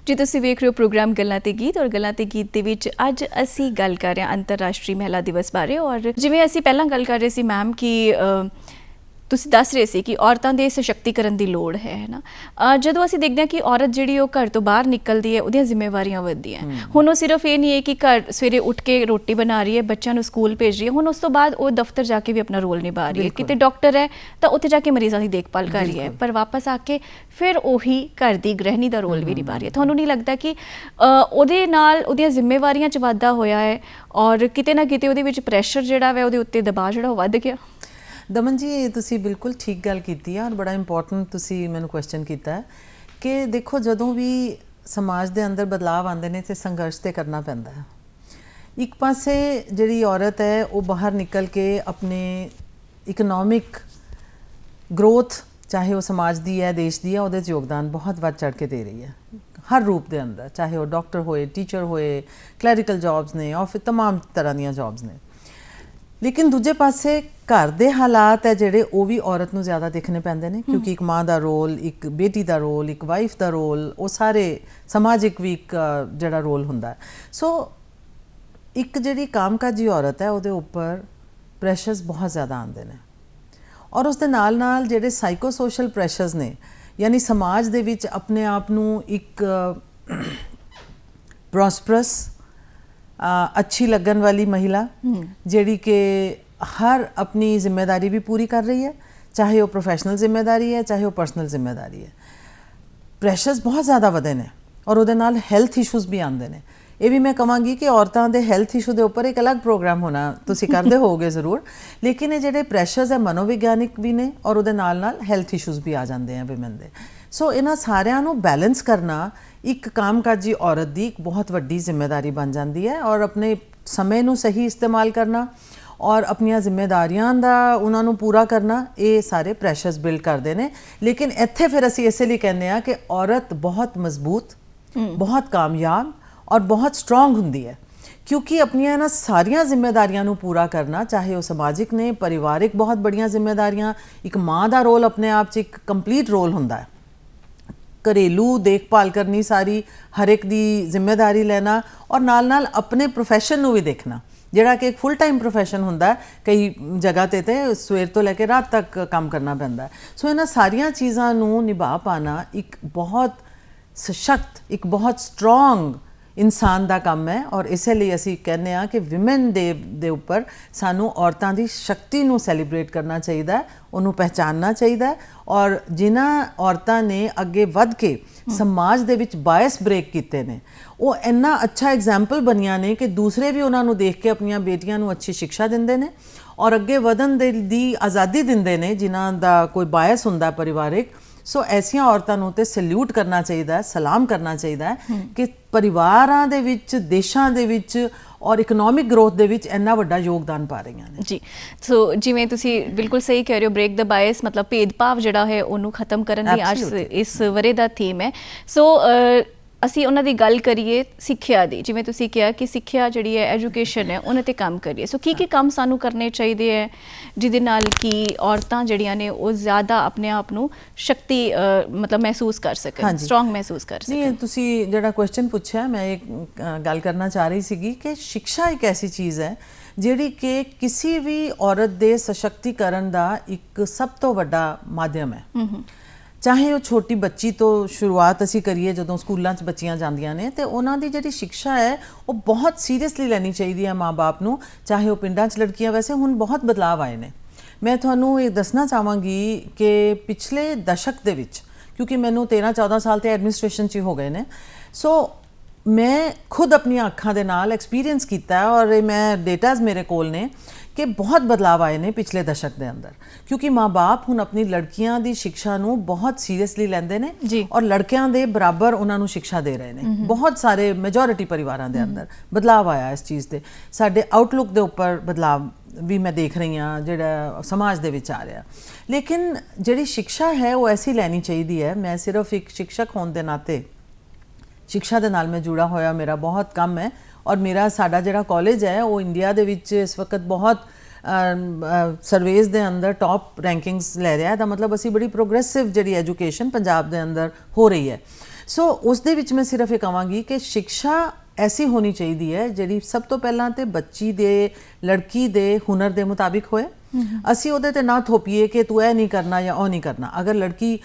ਜੀ ਤੁਸੀਂ ਵੇਖ ਰਹੇ ਹੋ ਪ੍ਰੋਗਰਾਮ ਗੱਲਾਂ ਤੇ ਗੀਤ ਔਰ ਗੱਲਾਂ ਤੇ ਗੀਤ ਦੇ ਵਿੱਚ ਅੱਜ ਅਸੀਂ ਗੱਲ ਕਰ ਰਹੇ ਹਾਂ ਅੰਤਰਰਾਸ਼ਟਰੀ ਮਹਿਲਾ ਦਿਵਸ ਬਾਰੇ। ਔਰ ਜਿਵੇਂ ਅਸੀਂ ਪਹਿਲਾਂ ਗੱਲ ਕਰ ਰਹੇ ਸੀ ਮੈਮ ਕਿ ਤੁਸੀਂ ਦੱਸ ਰਹੇ ਸੀ ਕਿ ਔਰਤਾਂ ਦੇ ਸਸ਼ਕਤੀਕਰਨ ਦੀ ਲੋੜ ਹੈ ਨਾ। ਜਦੋਂ ਅਸੀਂ ਦੇਖਦੇ ਹਾਂ ਕਿ ਔਰਤ ਜਿਹੜੀ ਉਹ ਘਰ ਤੋਂ ਬਾਹਰ ਨਿਕਲਦੀ ਹੈ ਉਹਦੀਆਂ ਜ਼ਿੰਮੇਵਾਰੀਆਂ ਵੱਧਦੀਆਂ। ਹੁਣ ਉਹ ਸਿਰਫ ਇਹ ਨਹੀਂ ਹੈ ਕਿ ਘਰ ਸਵੇਰੇ ਉੱਠ ਕੇ ਰੋਟੀ ਬਣਾ ਰਹੀ ਹੈ, ਬੱਚਿਆਂ ਨੂੰ ਸਕੂਲ ਭੇਜ ਰਹੀ ਹੈ, ਹੁਣ ਉਸ ਤੋਂ ਬਾਅਦ ਉਹ ਦਫ਼ਤਰ ਜਾ ਕੇ ਵੀ ਆਪਣਾ ਰੋਲ ਨਿਭਾ ਰਹੀ ਹੈ। ਕਿਤੇ ਡਾਕਟਰ ਹੈ ਤਾਂ ਉੱਥੇ ਜਾ ਕੇ ਮਰੀਜ਼ਾਂ ਦੀ ਦੇਖਭਾਲ ਕਰ ਰਹੀ ਹੈ, ਪਰ ਵਾਪਸ ਆ ਕੇ ਫਿਰ ਉਹੀ ਘਰ ਦੀ ਗ੍ਰਹਿਣੀ ਦਾ ਰੋਲ ਵੀ ਨਿਭਾ ਰਹੀ ਹੈ। ਤੁਹਾਨੂੰ ਨਹੀਂ ਲੱਗਦਾ ਕਿ ਉਹਦੇ ਨਾਲ ਉਹਦੀਆਂ ਜ਼ਿੰਮੇਵਾਰੀਆਂ 'ਚ ਵਾਧਾ ਹੋਇਆ ਹੈ ਔਰ ਕਿਤੇ ਨਾ ਕਿਤੇ ਉਹਦੇ ਵਿੱਚ ਪ੍ਰੈਸ਼ਰ ਜਿਹੜਾ ਹੈ ਉਹਦੇ ਉੱਤੇ ਦਬਾਅ ਜਿਹੜਾ ਉਹ ਵੱਧ ਗਿਆ? ਦਮਨ ਜੀ ਤੁਸੀਂ ਬਿਲਕੁਲ ਠੀਕ ਗੱਲ ਕੀਤੀ ਹੈ ਔਰ ਬੜਾ ਇੰਪੋਰਟੈਂਟ ਤੁਸੀਂ ਮੈਨੂੰ ਕੁਐਸਚਨ ਕੀਤਾ ਹੈ ਕਿ ਦੇਖੋ ਜਦੋਂ ਵੀ ਸਮਾਜ ਦੇ ਅੰਦਰ ਬਦਲਾਵ ਆਉਂਦੇ ਨੇ ਤੇ ਸੰਘਰਸ਼ ਤੇ ਕਰਨਾ ਪੈਂਦਾ ਹੈ। ਇੱਕ ਪਾਸੇ ਜਿਹੜੀ ਔਰਤ ਹੈ ਉਹ ਬਾਹਰ ਨਿਕਲ ਕੇ ਆਪਣੇ ਇਕਨੋਮਿਕ ਗਰੋਥ ਚਾਹੇ ਉਹ ਸਮਾਜ ਦੀ ਹੈ, ਦੇਸ਼ ਦੀ ਹੈ, ਉਹਦੇ 'ਚ ਯੋਗਦਾਨ ਬਹੁਤ ਵੱਧ ਚੜ੍ਹ ਕੇ ਦੇ ਰਹੀ ਹੈ ਹਰ ਰੂਪ ਦੇ ਅੰਦਰ, ਚਾਹੇ ਉਹ ਡਾਕਟਰ ਹੋਏ, ਟੀਚਰ ਹੋਏ, ਕਲੈਰੀਕਲ ਜੌਬਸ ਨੇ ਔਰ ਫਿਰ तमाम ਤਰ੍ਹਾਂ ਦੀਆਂ ਜੌਬਸ ਨੇ। ਲੇਕਿਨ ਦੂਜੇ ਪਾਸੇ ਘਰ ਦੇ ਹਾਲਾਤ ਹੈ ਜਿਹੜੇ ਉਹ ਵੀ ਔਰਤ ਨੂੰ ਜ਼ਿਆਦਾ ਦੇਖਣੇ ਪੈਂਦੇ ਨੇ ਕਿਉਂਕਿ ਇੱਕ ਮਾਂ ਦਾ ਰੋਲ, ਇੱਕ ਬੇਟੀ ਦਾ ਰੋਲ, ਇੱਕ ਵਾਈਫ ਦਾ ਰੋਲ, ਉਹ ਸਾਰੇ ਸਮਾਜਿਕ ਵੀ ਇੱਕ ਜਿਹੜਾ ਰੋਲ ਹੁੰਦਾ ਹੈ। ਸੋ ਇੱਕ ਜਿਹੜੀ ਕਾਮਕਾਜੀ ਔਰਤ ਹੈ ਉਹਦੇ ਉੱਪਰ ਪ੍ਰੈਸ਼ਰਸ ਬਹੁਤ ਜ਼ਿਆਦਾ ਆਉਂਦੇ ਨੇ ਔਰ ਉਸ ਦੇ ਨਾਲ ਨਾਲ ਜਿਹੜੇ ਸਾਈਕੋ ਸੋਸ਼ਲ ਪ੍ਰੈਸ਼ਰਸ ਨੇ, ਯਾਨੀ ਸਮਾਜ ਦੇ ਵਿੱਚ ਆਪਣੇ ਆਪ ਨੂੰ ਇੱਕ ਪ੍ਰੋਸਪਰਸ अच्छी लगन वाली महिला ਜਿਹੜੀ ਕਿ हर अपनी जिम्मेदारी भी पूरी कर रही है, चाहे वो प्रोफैशनल जिम्मेदारी है चाहे वो पर्सनल जिम्मेदारी है। ਪ੍ਰੈਸ਼ਰਸ ਬਹੁਤ ਜ਼ਿਆਦਾ ਵਧੇ ਨੇ ਔਰ ਉਹਦੇ ਨਾਲ ਹੈਲਥ ਇਸ਼ੂਜ਼ ਵੀ ਆਉਂਦੇ ਨੇ। ਇਹ ਵੀ ਮੈਂ ਕਹਾਂਗੀ ਕਿ ਔਰਤਾਂ ਦੇ ਹੈਲਥ ਇਸ਼ੂ ਦੇ ਉੱਪਰ ਇੱਕ ਅਲੱਗ ਪ੍ਰੋਗਰਾਮ ਹੋਣਾ, ਤੁਸੀਂ ਕਰਦੇ ਹੋਵੋਗੇ ਜ਼ਰੂਰ। ਲੇਕਿਨ ਇਹ ਜਿਹੜੇ ਪ੍ਰੈਸ਼ਰਸ ਹੈ ਮਨੋਵਿਗਿਆਨਿਕ ਵੀ ਨੇ ਔਰ ਉਹਦੇ ਨਾਲ ਨਾਲ ਹੈਲਥ ਇਸ਼ੂਜ਼ ਵੀ ਆ ਜਾਂਦੇ ਆ ਵਿਮਨ ਦੇ। ਸੋ ਇਹਨਾਂ ਸਾਰਿਆਂ ਨੂੰ ਬੈਲੈਂਸ ਕਰਨਾ ਇੱਕ ਕਾਮਕਾਜੀ ਔਰਤ ਦੀ ਇੱਕ ਬਹੁਤ ਵੱਡੀ ਜ਼ਿੰਮੇਵਾਰੀ ਬਣ ਜਾਂਦੀ ਹੈ ਔਰ ਆਪਣੇ ਸਮੇਂ ਨੂੰ ਸਹੀ ਇਸਤੇਮਾਲ ਕਰਨਾ ਔਰ ਆਪਣੀਆਂ ਜ਼ਿੰਮੇਵਾਰੀਆਂ ਦਾ ਉਹਨਾਂ ਨੂੰ ਪੂਰਾ ਕਰਨਾ, ਇਹ ਸਾਰੇ ਪ੍ਰੈਸ਼ਰਸ ਬਿਲਡ ਕਰਦੇ ਨੇ। ਲੇਕਿਨ ਇੱਥੇ ਫਿਰ ਅਸੀਂ ਇਸੇ ਲਈ ਕਹਿੰਦੇ ਹਾਂ ਕਿ ਔਰਤ ਬਹੁਤ ਮਜ਼ਬੂਤ, ਬਹੁਤ ਕਾਮਯਾਬ ਔਰ ਬਹੁਤ ਸਟਰੋਂਗ ਹੁੰਦੀ ਹੈ ਕਿਉਂਕਿ ਆਪਣੀਆਂ ਇਹਨਾਂ ਸਾਰੀਆਂ ਜ਼ਿੰਮੇਵਾਰੀਆਂ ਨੂੰ ਪੂਰਾ ਕਰਨਾ, ਚਾਹੇ ਉਹ ਸਮਾਜਿਕ ਨੇ, ਪਰਿਵਾਰਿਕ ਬਹੁਤ ਬੜੀਆਂ ਜ਼ਿੰਮੇਵਾਰੀਆਂ, ਇੱਕ ਮਾਂ ਦਾ ਰੋਲ ਆਪਣੇ ਆਪ 'ਚ ਇੱਕ ਕੰਪਲੀਟ ਰੋਲ ਹੁੰਦਾ ਹੈ, ਘਰੇਲੂ ਦੇਖਭਾਲ ਕਰਨੀ ਸਾਰੀ, ਹਰ ਇੱਕ ਦੀ ਜ਼ਿੰਮੇਵਾਰੀ ਲੈਣਾ ਔਰ ਨਾਲ ਨਾਲ ਆਪਣੇ ਪ੍ਰੋਫੈਸ਼ਨ ਨੂੰ ਵੀ ਦੇਖਣਾ ਜਿਹੜਾ ਕਿ ਇੱਕ ਫੁੱਲ ਟਾਈਮ ਪ੍ਰੋਫੈਸ਼ਨ ਹੁੰਦਾ। ਕਈ ਜਗ੍ਹਾ ਤੇ ਸਵੇਰ ਤੋਂ ਲੈ ਕੇ ਰਾਤ ਤੱਕ ਕੰਮ ਕਰਨਾ ਪੈਂਦਾ। ਸੋ ਇਹਨਾਂ ਸਾਰੀਆਂ ਚੀਜ਼ਾਂ ਨੂੰ ਨਿਭਾ ਪਾਣਾ ਇੱਕ ਬਹੁਤ ਸਸ਼ਕਤ, ਇੱਕ ਬਹੁਤ ਸਟਰੋਂਗ ਇਨਸਾਨ ਦਾ ਕੰਮ ਹੈ ਔਰ ਇਸੇ ਲਈ ਅਸੀਂ ਕਹਿੰਦੇ ਹਾਂ ਕਿ ਵਿਮਨ ਡੇ ਦੇ ਉੱਪਰ ਸਾਨੂੰ ਔਰਤਾਂ ਦੀ ਸ਼ਕਤੀ ਨੂੰ ਸੈਲੀਬ੍ਰੇਟ ਕਰਨਾ ਚਾਹੀਦਾ, ਉਹਨੂੰ ਪਹਿਚਾਨਣਾ ਚਾਹੀਦਾ ਔਰ ਜਿਨ੍ਹਾਂ ਔਰਤਾਂ ਨੇ ਅੱਗੇ ਵੱਧ ਕੇ ਸਮਾਜ ਦੇ ਵਿੱਚ ਬਾਇਸ ਬ੍ਰੇਕ ਕੀਤੇ ਨੇ ਉਹ ਇੰਨਾ ਅੱਛਾ ਐਗਜ਼ਾਮਪਲ ਬਣੀਆਂ ਨੇ ਕਿ ਦੂਸਰੇ ਵੀ ਉਹਨਾਂ ਨੂੰ ਦੇਖ ਕੇ ਆਪਣੀਆਂ ਬੇਟੀਆਂ ਨੂੰ ਅੱਛੀ ਸਿੱਖਿਆ ਦਿੰਦੇ ਨੇ ਔਰ ਅੱਗੇ ਵਧਣ ਦੀ ਆਜ਼ਾਦੀ ਦਿੰਦੇ ਨੇ ਜਿਨ੍ਹਾਂ ਦਾ ਕੋਈ ਬਾਇਸ ਹੁੰਦਾ ਪਰਿਵਾਰਿਕ। ਸੋ ਐਸੀਆਂ ਔਰਤਾਂ ਨੂੰ ਤੇ ਸੈਲਿਊਟ ਕਰਨਾ ਚਾਹੀਦਾ, ਸਲਾਮ ਕਰਨਾ ਚਾਹੀਦਾ ਕਿ ਪਰਿਵਾਰਾਂ ਦੇ ਵਿੱਚ, ਦੇਸ਼ਾਂ ਦੇ ਵਿੱਚ ਔਰ ਇਕਨੋਮਿਕ ਗਰੋਥ ਦੇ ਵਿੱਚ ਇੰਨਾ ਵੱਡਾ ਯੋਗਦਾਨ ਪਾ ਰਹੀਆਂ ਨੇ। ਜੀ ਸੋ ਜਿਵੇਂ ਤੁਸੀਂ ਬਿਲਕੁਲ ਸਹੀ ਕਹਿ ਰਹੇ ਹੋ, ਬ੍ਰੇਕ ਦ ਬਾਇਸ ਮਤਲਬ ਭੇਦਭਾਵ ਜਿਹੜਾ ਹੈ ਉਹਨੂੰ ਖਤਮ ਕਰਨ ਦੀ ਅੱਜ ਇਸ ਵਰੇ ਦਾ ਥੀਮ ਹੈ। ਸੋ ਅਸੀਂ ਉਹਨਾਂ ਦੀ ਗੱਲ ਕਰੀਏ ਸਿੱਖਿਆ ਦੀ, ਜਿਵੇਂ ਤੁਸੀਂ ਕਿਹਾ ਕਿ ਸਿੱਖਿਆ ਜਿਹੜੀ ਹੈ, ਐਜੂਕੇਸ਼ਨ ਹੈ, ਉਹਨਾਂ 'ਤੇ ਕੰਮ ਕਰੀਏ। ਸੋ ਕੀ ਕੰਮ ਸਾਨੂੰ ਕਰਨੇ ਚਾਹੀਦੇ ਹੈ ਜਿਹਦੇ ਨਾਲ ਕਿ ਔਰਤਾਂ ਜਿਹੜੀਆਂ ਨੇ ਉਹ ਜ਼ਿਆਦਾ ਆਪਣੇ ਆਪ ਨੂੰ ਸ਼ਕਤੀ ਮਤਲਬ ਮਹਿਸੂਸ ਕਰ ਸਕਣ, ਸਟਰੋਂਗ ਮਹਿਸੂਸ ਕਰ ਸਕਣ? ਨਹੀਂ, ਤੁਸੀਂ ਜਿਹੜਾ ਕੁਐਸਚਨ ਪੁੱਛਿਆ ਮੈਂ ਇੱਕ ਗੱਲ ਕਰਨਾ ਚਾਹ ਰਹੀ ਸੀਗੀ ਕਿ ਸਿੱਖਿਆ ਇੱਕ ਐਸੀ ਚੀਜ਼ ਹੈ ਜਿਹੜੀ ਕਿ ਕਿਸੇ ਵੀ ਔਰਤ ਦੇ ਸਸ਼ਕਤੀਕਰਨ ਦਾ ਇੱਕ ਸਭ ਤੋਂ ਵੱਡਾ ਮਾਧਿਅਮ ਹੈ। ਚਾਹੇ ਉਹ ਛੋਟੀ ਬੱਚੀ ਤੋਂ ਸ਼ੁਰੂਆਤ ਅਸੀਂ ਕਰੀਏ, ਜਦੋਂ ਸਕੂਲਾਂ 'ਚ ਬੱਚੀਆਂ ਜਾਂਦੀਆਂ ਨੇ ਤੇ ਉਹਨਾਂ ਦੀ ਜਿਹੜੀ ਸਿੱਖਿਆ ਹੈ ਉਹ ਬਹੁਤ ਸੀਰੀਅਸਲੀ ਲੈਣੀ ਚਾਹੀਦੀ ਹੈ ਮਾਂ-ਬਾਪ ਨੂੰ, ਚਾਹੇ ਉਹ ਪਿੰਡਾਂ 'ਚ ਲੜਕੀਆਂ। ਵੈਸੇ ਹੁਣ ਬਹੁਤ ਬਦਲਾਵ ਆਏ ਨੇ। ਮੈਂ ਤੁਹਾਨੂੰ ਇਹ ਦੱਸਣਾ ਚਾਹਾਂਗੀ ਕਿ ਪਿਛਲੇ ਦਸ਼ਕ ਦੇ ਵਿੱਚ, ਕਿਉਂਕਿ ਮੈਨੂੰ 13-14 ਸਾਲ ਤੇ ਐਡਮਿਨਿਸਟ੍ਰੇਸ਼ਨ 'ਚ ਹੀ ਹੋ ਗਏ ਨੇ, ਸੋ ਮੈਂ ਖੁਦ ਆਪਣੀਆਂ ਅੱਖਾਂ ਦੇ ਨਾਲ ਐਕਸਪੀਰੀਅੰਸ ਕੀਤਾ ਔਰ ਇਹ ਮੈਂ ਡੇਟਾਜ਼ ਮੇਰੇ ਕੋਲ ਨੇ ਕਿ ਬਹੁਤ ਬਦਲਾਵ ਆਏ ਨੇ ਪਿਛਲੇ ਦਸ਼ਕ ਦੇ ਅੰਦਰ ਕਿਉਂਕਿ ਮਾਂ-ਬਾਪ ਹੁਣ ਆਪਣੀ ਲੜਕੀਆਂ ਦੀ ਸਿੱਖਿਆ ਨੂੰ ਬਹੁਤ ਸੀਰੀਅਸਲੀ ਲੈਂਦੇ ਨੇ ਔਰ ਲੜਕਿਆਂ ਦੇ ਬਰਾਬਰ ਉਹਨਾਂ ਨੂੰ ਸਿੱਖਿਆ ਦੇ ਰਹੇ ਨੇ। ਬਹੁਤ ਸਾਰੇ ਮੈਜੋਰਿਟੀ ਪਰਿਵਾਰਾਂ ਦੇ ਅੰਦਰ ਬਦਲਾਵ ਆਇਆ ਇਸ ਚੀਜ਼ ਤੇ। ਸਾਡੇ ਆਊਟਲੁੱਕ ਦੇ ਉੱਪਰ ਬਦਲਾਵ ਵੀ ਮੈਂ ਦੇਖ ਰਹੀ ਹਾਂ ਜਿਹੜਾ ਸਮਾਜ ਦੇ ਵਿੱਚ ਆ ਰਿਹਾ। ਲੇਕਿਨ ਜਿਹੜੀ ਸਿੱਖਿਆ ਹੈ ਉਹ ਐਸੀ ਲੈਣੀ ਚਾਹੀਦੀ ਹੈ। ਮੈਂ ਸਿਰਫ ਇੱਕ ਸਿੱਖਿਅਕ ਹੋਣ ਦੇ ਨਾਤੇ ਸਿੱਖਿਆ ਦੇ ਨਾਲ ਮੈਂ ਜੁੜਾ ਹੋਇਆ, ਮੇਰਾ ਬਹੁਤ ਕੰਮ ਹੈ ਔਰ ਮੇਰਾ ਸਾਡਾ ਜਿਹੜਾ ਕਾਲਜ ਹੈ ਉਹ ਇੰਡੀਆ ਦੇ ਵਿੱਚ ਇਸ ਵਕਤ ਬਹੁਤ ਸਰਵੇਜ਼ ਦੇ ਅੰਦਰ ਟੌਪ ਰੈਂਕਿੰਗਸ ਲੈ ਰਿਹਾ। ਦਾ ਮਤਲਬ ਅਸੀਂ ਬੜੀ ਪ੍ਰੋਗਰੈਸਿਵ ਜਿਹੜੀ ਐਜੂਕੇਸ਼ਨ ਪੰਜਾਬ ਦੇ ਅੰਦਰ ਹੋ ਰਹੀ ਹੈ। ਸੋ ਉਸ ਦੇ ਵਿੱਚ ਮੈਂ ਸਿਰਫ ਇਹ ਕਹਾਂਗੀ ਕਿ ਸਿੱਖਿਆ ਐਸੀ ਹੋਣੀ ਚਾਹੀਦੀ ਹੈ ਜਿਹੜੀ ਸਭ ਤੋਂ ਪਹਿਲਾਂ ਤੇ ਬੱਚੀ ਦੇ ਲੜਕੀ ਦੇ ਹੁਨਰ ਦੇ ਮੁਤਾਬਿਕ ਹੋਏ। ਅਸੀਂ ਉਹਦੇ ਤੇ ਨਾ ਥੋਪੀਏ ਕਿ ਤੂੰ ਇਹ ਨਹੀਂ ਕਰਨਾ ਜਾਂ ਉਹ ਨਹੀਂ ਕਰਨਾ। ਅਗਰ ਲੜਕੀ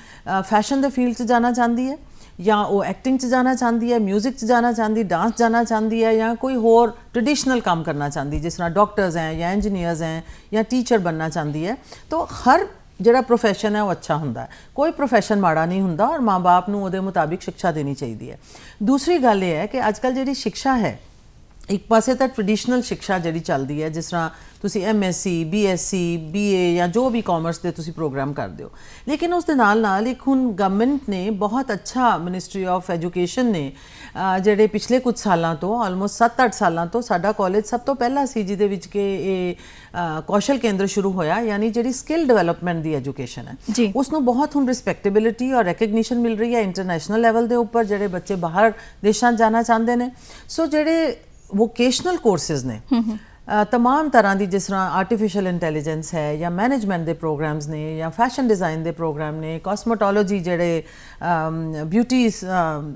ਫੈਸ਼ਨ ਦੇ ਫੀਲਡ 'ਚ ਜਾਣਾ ਚਾਹੁੰਦੀ ਹੈ ਜਾਂ ਉਹ ਐਕਟਿੰਗ 'ਚ ਜਾਣਾ ਚਾਹੁੰਦੀ ਹੈ, ਮਿਊਜ਼ਿਕ 'ਚ ਜਾਣਾ ਚਾਹੁੰਦੀ, ਡਾਂਸ ਜਾਣਾ ਚਾਹੁੰਦੀ ਹੈ ਜਾਂ ਕੋਈ ਹੋਰ ट्रेडिशनल काम करना चाहती, जिस तरह डॉक्टर्स हैं या इंजीनियर्स हैं या टीचर बनना चाहती है, तो हर ਜਿਹੜਾ ਪ੍ਰੋਫੈਸ਼ਨ ਹੈ ਉਹ ਅੱਛਾ ਹੁੰਦਾ। ਕੋਈ ਪ੍ਰੋਫੈਸ਼ਨ ਮਾੜਾ ਨਹੀਂ ਹੁੰਦਾ ਔਰ ਮਾਂ-ਬਾਪ ਨੂੰ ਉਹਦੇ ਮੁਤਾਬਿਕ ਸਿੱਖਿਆ ਦੇਣੀ ਚਾਹੀਦੀ ਹੈ। ਦੂਸਰੀ ਗੱਲ ਇਹ ਹੈ ਕਿ ਅੱਜ ਕੱਲ੍ਹ ਜਿਹੜੀ ਸਿੱਖਿਆ ਹੈ, ਇੱਕ ਪਾਸੇ ਤਾਂ ਟ੍ਰੈਡੀਸ਼ਨਲ ਸਿੱਖਿਆ ਜਿਹੜੀ ਚੱਲਦੀ ਹੈ, ਜਿਸ ਤਰ੍ਹਾਂ ਤੁਸੀਂ MSc BSc BA ਜਾਂ ਜੋ ਵੀ ਕਾਮਰਸ ਦੇ ਤੁਸੀਂ ਪ੍ਰੋਗਰਾਮ ਕਰਦੇ ਹੋ, ਲੇਕਿਨ ਉਸ ਦੇ ਨਾਲ ਨਾਲ ਇੱਕ ਹੁਣ ਗਵਰਨਮੈਂਟ ਨੇ ਬਹੁਤ ਅੱਛਾ, ਮਿਨਿਸਟਰੀ ਆਫ ਐਜੂਕੇਸ਼ਨ ਨੇ ਜਿਹੜੇ ਪਿਛਲੇ ਕੁਝ ਸਾਲਾਂ ਤੋਂ ਆਲਮੋਸਟ 7-8 ਸਾਲਾਂ ਤੋਂ ਸਾਡਾ ਕਾਲਜ ਸਭ ਤੋਂ ਪਹਿਲਾ ਸੀ ਜਿਹਦੇ ਵਿੱਚ ਕਿ ਇਹ ਕੌਸ਼ਲ ਕੇਂਦਰ ਸ਼ੁਰੂ ਹੋਇਆ, ਯਾਨੀ ਜਿਹੜੀ ਸਕਿੱਲ ਡਿਵੈਲਪਮੈਂਟ ਦੀ ਐਜੂਕੇਸ਼ਨ ਹੈ ਉਸ ਨੂੰ ਬਹੁਤ ਹੁਣ ਰਿਸਪੈਕਟੇਬਿਲਿਟੀ ਔਰ ਰੈਕਗਨੀਸ਼ਨ ਮਿਲ ਰਹੀ ਹੈ ਇੰਟਰਨੈਸ਼ਨਲ ਲੈਵਲ ਦੇ ਉੱਪਰ। ਜਿਹੜੇ ਬੱਚੇ ਬਾਹਰ ਦੇਸ਼ਾਂ ਜਾਣਾ ਚਾਹੁੰਦੇ ਨੇ, ਸੋ ਜਿਹੜੇ ਵੋਕੇਸ਼ਨਲ ਕੋਰਸਿਸ ਨੇ तमाम तरह की, जिस तरह आर्टिफिशियल इंटैलीजेंस है या मैनेजमेंट के प्रोग्राम्स ने या फैशन डिज़ाइन के प्रोग्राम ने, कॉस्मेटोलॉजी जेडे ब्यूटी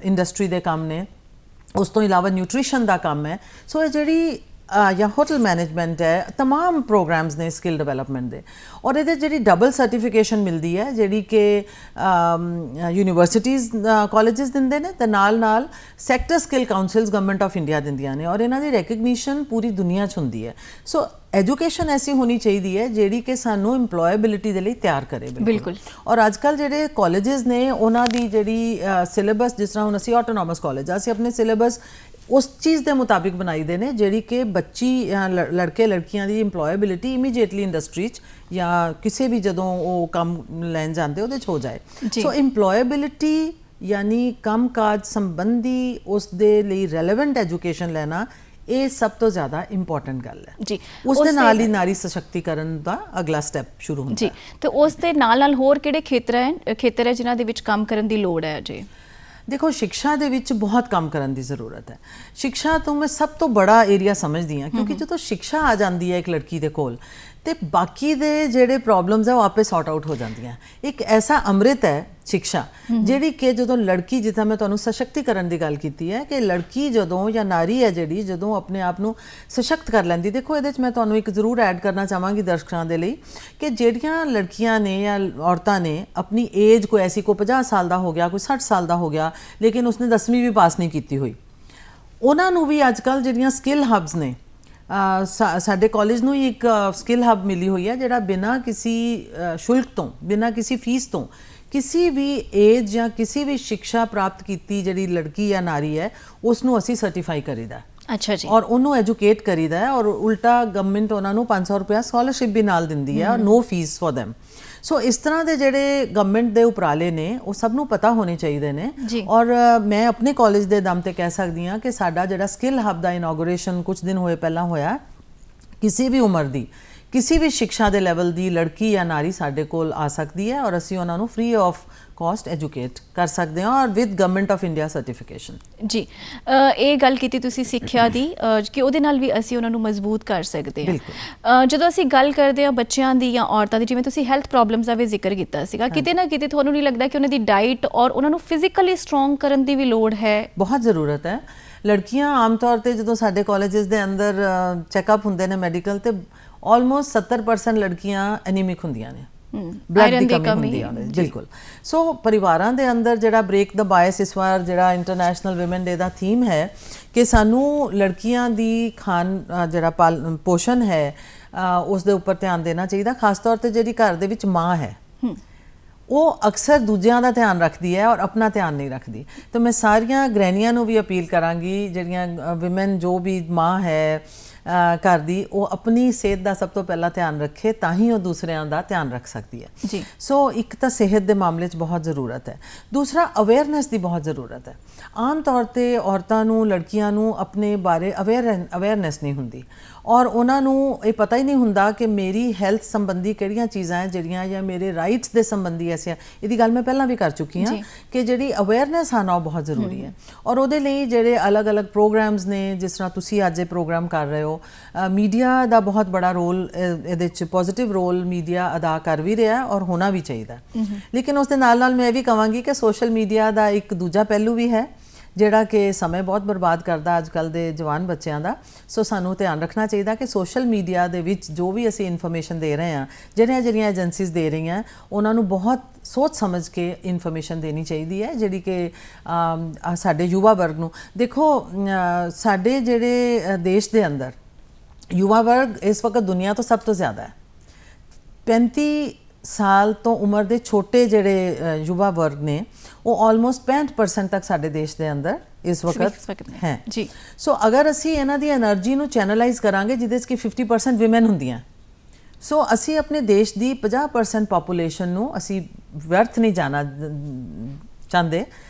इंडस्ट्री के काम ने, उस तो इलावा न्यूट्रिशन का काम है। सो ये जी या होटल मैनेजमेंट है, तमाम प्रोग्राम्स ने स्किल डिवेलपमेंट दे और ये जी डबल सर्टिफिकेशन मिलती है जी कि यूनिवर्सिटीज़ कॉलेजेस दिंदे ने ते नाल नाल sector skill councils government of India दिंदियां ने और इन्हां दी रैकगनीशन पूरी दुनिया च हुंदी है। सो एजुकेशन ऐसी होनी चाहिए है जिहड़ी कि सानू इंप्लॉयबिलिटी दे लई तैयार करे। बिल्कुल। और अजकल जिहड़े कॉलेजेस ने उन्हां दी जिहड़ी सिलेबस, जिस तरह हुण असीं ऑटोनॉमस कॉलेज असीं अपने सिलेबस उस चीज़ के मुताबिक बनाई दे ने जिहड़ी कि बच्ची लड़के लड़कियां दी इंप्लॉयबिलिटी इमीडिएटली इंडस्ट्री या किसी भी जदों वो काम लैन जाते उहदे च हो जाए। सो इंप्लॉयबिलिटी यानी काम काज संबंधी उस दे लई रैलेवेंट एजुकेशन लेना, ये सब तो ज़्यादा इंपॉर्टेंट गल है जी। उस दे नाल ही नारी सशक्तिकरण का अगला स्टैप शुरू होंदा जी। तो उस दे नाल होर किहड़े खेतर है जिन्हां दे विच काम करन दी लोड़ है जी? देखो, शिक्षा दे विच बहुत काम करन दी ज़रूरत है। शिक्षा तो मैं सब तो बड़ा एरिया समझदी हाँ, क्योंकि जो तो शिक्षा आ जाती है एक लड़की दे कोल ते बाकी दे जेडे प्रॉब्लम्स है वो आपे सॉर्ट आउट हो जाती हैं। एक ऐसा अमृत है शिक्षा जिहड़ी कि जदों लड़की, जिद्दां मैं तुहानूं सशक्तिकरण की गल कीती है कि लड़की जदों या नारी है जिहड़ी जदों अपने आप नूं सशक्त कर लैंदी। देखो, इहदे च मैं तुहानूं एक जरूर ऐड करना चाहांगी दर्शकों दे लई कि जिहड़ियां लड़कियां ने या औरतां ने अपनी एज कोई ऐसी, कोई 50 साल का हो गया, कोई 60 साल का हो गया, लेकिन उसने 10वीं भी पास नहीं की हुई, उन्हां नूं भी अजकल जिहड़ियां स्किल हब्स ने, साडे कॉलेज नूं ही एक स्किल हब मिली हुई है जिहड़ा बिना किसी शुल्क तो, बिना किसी फीस तो, किसी भी एज या किसी भी शिक्षा प्राप्त की जिहड़ी लड़की या नारी है उसनूं असीं सर्टिफाई करीदा। अच्छा जी। और उन्होंने एजुकेट करीदा है और उल्टा गवर्नमेंट उन्होंने 500 रुपया स्कॉलरशिप भी नाल दिंदी है और नो फीस फॉर दैम। सो इस तरह के जोड़े गवर्नमेंट के उपराले ने वो सबनों पता होने चाहिए ने। और मैं अपने कॉलेज के दम ते कह सकती हाँ कि साडा जिहड़ा स्किल हब का इनॉगरेशन कुछ दिन होए पहला होया, किसी भी उम्र की किसी भी शिक्षा के लैवल की लड़की या नारी साडे कोल आ सकती है और असीं उन्हां नूं फ्री ऑफ कॉस्ट एजुकेट कर सकते हैं और with government of India certification जी। ये गल कीती तुसीं सिक्ख्या दी कि उहदे नाल भी असीं उन्हां नूं मजबूत कर सकते हैं। जदों असीं गल करदे हां बच्चिआं दी या औरतां दी, जिवें तुसीं हैल्थ प्रॉब्लम्स दा भी जिक्र कीता सीगा, किते ना किते तुहानूं नहीं लगदा कि उन्हां दी डाइट और उन्हां नूं फिजिकली स्ट्रोंग करन दी भी लोड़ है? बहुत ज़रूरत है। लड़कियां आम तौर पर जो साडे कॉलेजेस के अंदर चैकअप हुंदे ने मैडिकल, तो ऑलमोस्ट 70% लड़कियां एनीमिक हुंदियां ने, ब्लड की कमी हुंदी है। बिल्कुल। सो परिवारां दे अंदर जिहड़ा ब्रेक द बायस इस बार जिहड़ा इंटरनेशनल विमेन डे का थीम है कि सानू लड़कियां दी खान जिहड़ा पोषण है उस दे उपर ध्यान देना चाहिए। खास तौर पर जिहड़ी घर दे विच माँ है वो अक्सर दूजियां का ध्यान रखती है और अपना ध्यान नहीं रखती। तो मैं सारियां गृहणियां नूं भी अपील करांगी, जिहड़ियां विमेन जो भी माँ है घर दी, वो अपनी सेहत का सब तो पहला ध्यान रखे, तां ही वो दूसरियां का ध्यान रख सकती है जी। सो एक तो सेहत के मामले बहुत ज़रूरत है, दूसरा अवेयरनेस की बहुत ज़रूरत है। आम तौर पर औरतां नूं, लड़कियां नूं अपने बारे अवेयरनेस नहीं हुंदी और उन्हां नूं ये पता ही नहीं हुंदा कि मेरी हैल्थ संबंधी किहड़ियां चीज़ां है जिहड़ियां या मेरे राइट्स के संबंधी ऐसे, इहदी गल मैं पहलां भी कर चुकी हाँ कि जिहड़ी अवेयरनेस आना बहुत ज़रूरी है। और उहदे लई जिहड़े अलग अलग प्रोग्राम्स ने, जिस तरह तुसीं अज ये प्रोग्राम कर रहे हो, ਉਹ ਮੀਡੀਆ ਦਾ ਬਹੁਤ ਬੜਾ ਰੋਲ ਇਹਦੇ ਵਿੱਚ ਪੋਜ਼ਿਟਿਵ ਰੋਲ ਮੀਡੀਆ ਅਦਾ ਕਰ ਵੀ ਰਿਹਾ ਔਰ ਹੋਣਾ ਵੀ ਚਾਹੀਦਾ। ਲੇਕਿਨ ਉਸ ਦੇ ਨਾਲ ਨਾਲ ਮੈਂ ਇਹ ਵੀ ਕਹਾਂਗੀ ਕਿ ਸੋਸ਼ਲ ਮੀਡੀਆ ਦਾ ਇੱਕ ਦੂਜਾ ਪਹਿਲੂ ਵੀ ਹੈ ਜਿਹੜਾ ਕਿ ਸਮੇਂ ਬਹੁਤ ਬਰਬਾਦ ਕਰਦਾ ਅੱਜ ਕੱਲ੍ਹ ਦੇ ਜਵਾਨ ਬੱਚਿਆਂ ਦਾ। ਸੋ ਸਾਨੂੰ ਧਿਆਨ ਰੱਖਣਾ ਚਾਹੀਦਾ ਕਿ ਸੋਸ਼ਲ ਮੀਡੀਆ ਦੇ ਵਿੱਚ ਜੋ ਵੀ ਅਸੀਂ ਇਨਫੋਰਮੇਸ਼ਨ ਦੇ ਰਹੇ ਹਾਂ, ਜਿਹੜੀਆਂ ਏਜੰਸੀਜ਼ ਦੇ ਰਹੀਆਂ, ਉਹਨਾਂ ਨੂੰ ਬਹੁਤ ਸੋਚ ਸਮਝ ਕੇ ਇਨਫੋਰਮੇਸ਼ਨ ਦੇਣੀ ਚਾਹੀਦੀ ਹੈ ਜਿਹੜੀ ਕਿ ਸਾਡੇ ਯੁਵਾ ਵਰਗ ਨੂੰ। ਦੇਖੋ ਸਾਡੇ ਜਿਹੜੇ ਦੇਸ਼ ਦੇ ਅੰਦਰ ਯੁਵਾ ਵਰਗ ਇਸ ਵਕਤ ਦੁਨੀਆ ਤੋਂ ਸਭ ਤੋਂ ਜ਼ਿਆਦਾ ਹੈ। 35 ਸਾਲ ਤੋਂ ਉਮਰ ਦੇ ਛੋਟੇ ਜਿਹੜੇ ਯੁਵਾ ਵਰਗ ਨੇ ਉਹ ਆਲਮੋਸਟ 65% ਤੱਕ ਸਾਡੇ ਦੇਸ਼ ਦੇ ਅੰਦਰ ਇਸ ਵਕਤ ਹੈ ਜੀ। ਸੋ ਅਗਰ ਅਸੀਂ ਇਹਨਾਂ ਦੀ એનર્ਜੀ ਨੂੰ ਚੈਨਲਾਈਜ਼ ਕਰਾਂਗੇ ਜਿਹਦੇ 'ਚ ਕਿ 50% ਵਿਮਨ ਹੁੰਦੀਆਂ, ਸੋ ਅਸੀਂ ਆਪਣੇ ਦੇਸ਼ ਦੀ 50% ਪਾਪੂਲੇਸ਼ਨ ਨੂੰ ਅਸੀਂ ਵਿਅਰਥ ਨਹੀਂ ਜਾਣਾ ਚਾਹੁੰਦੇ।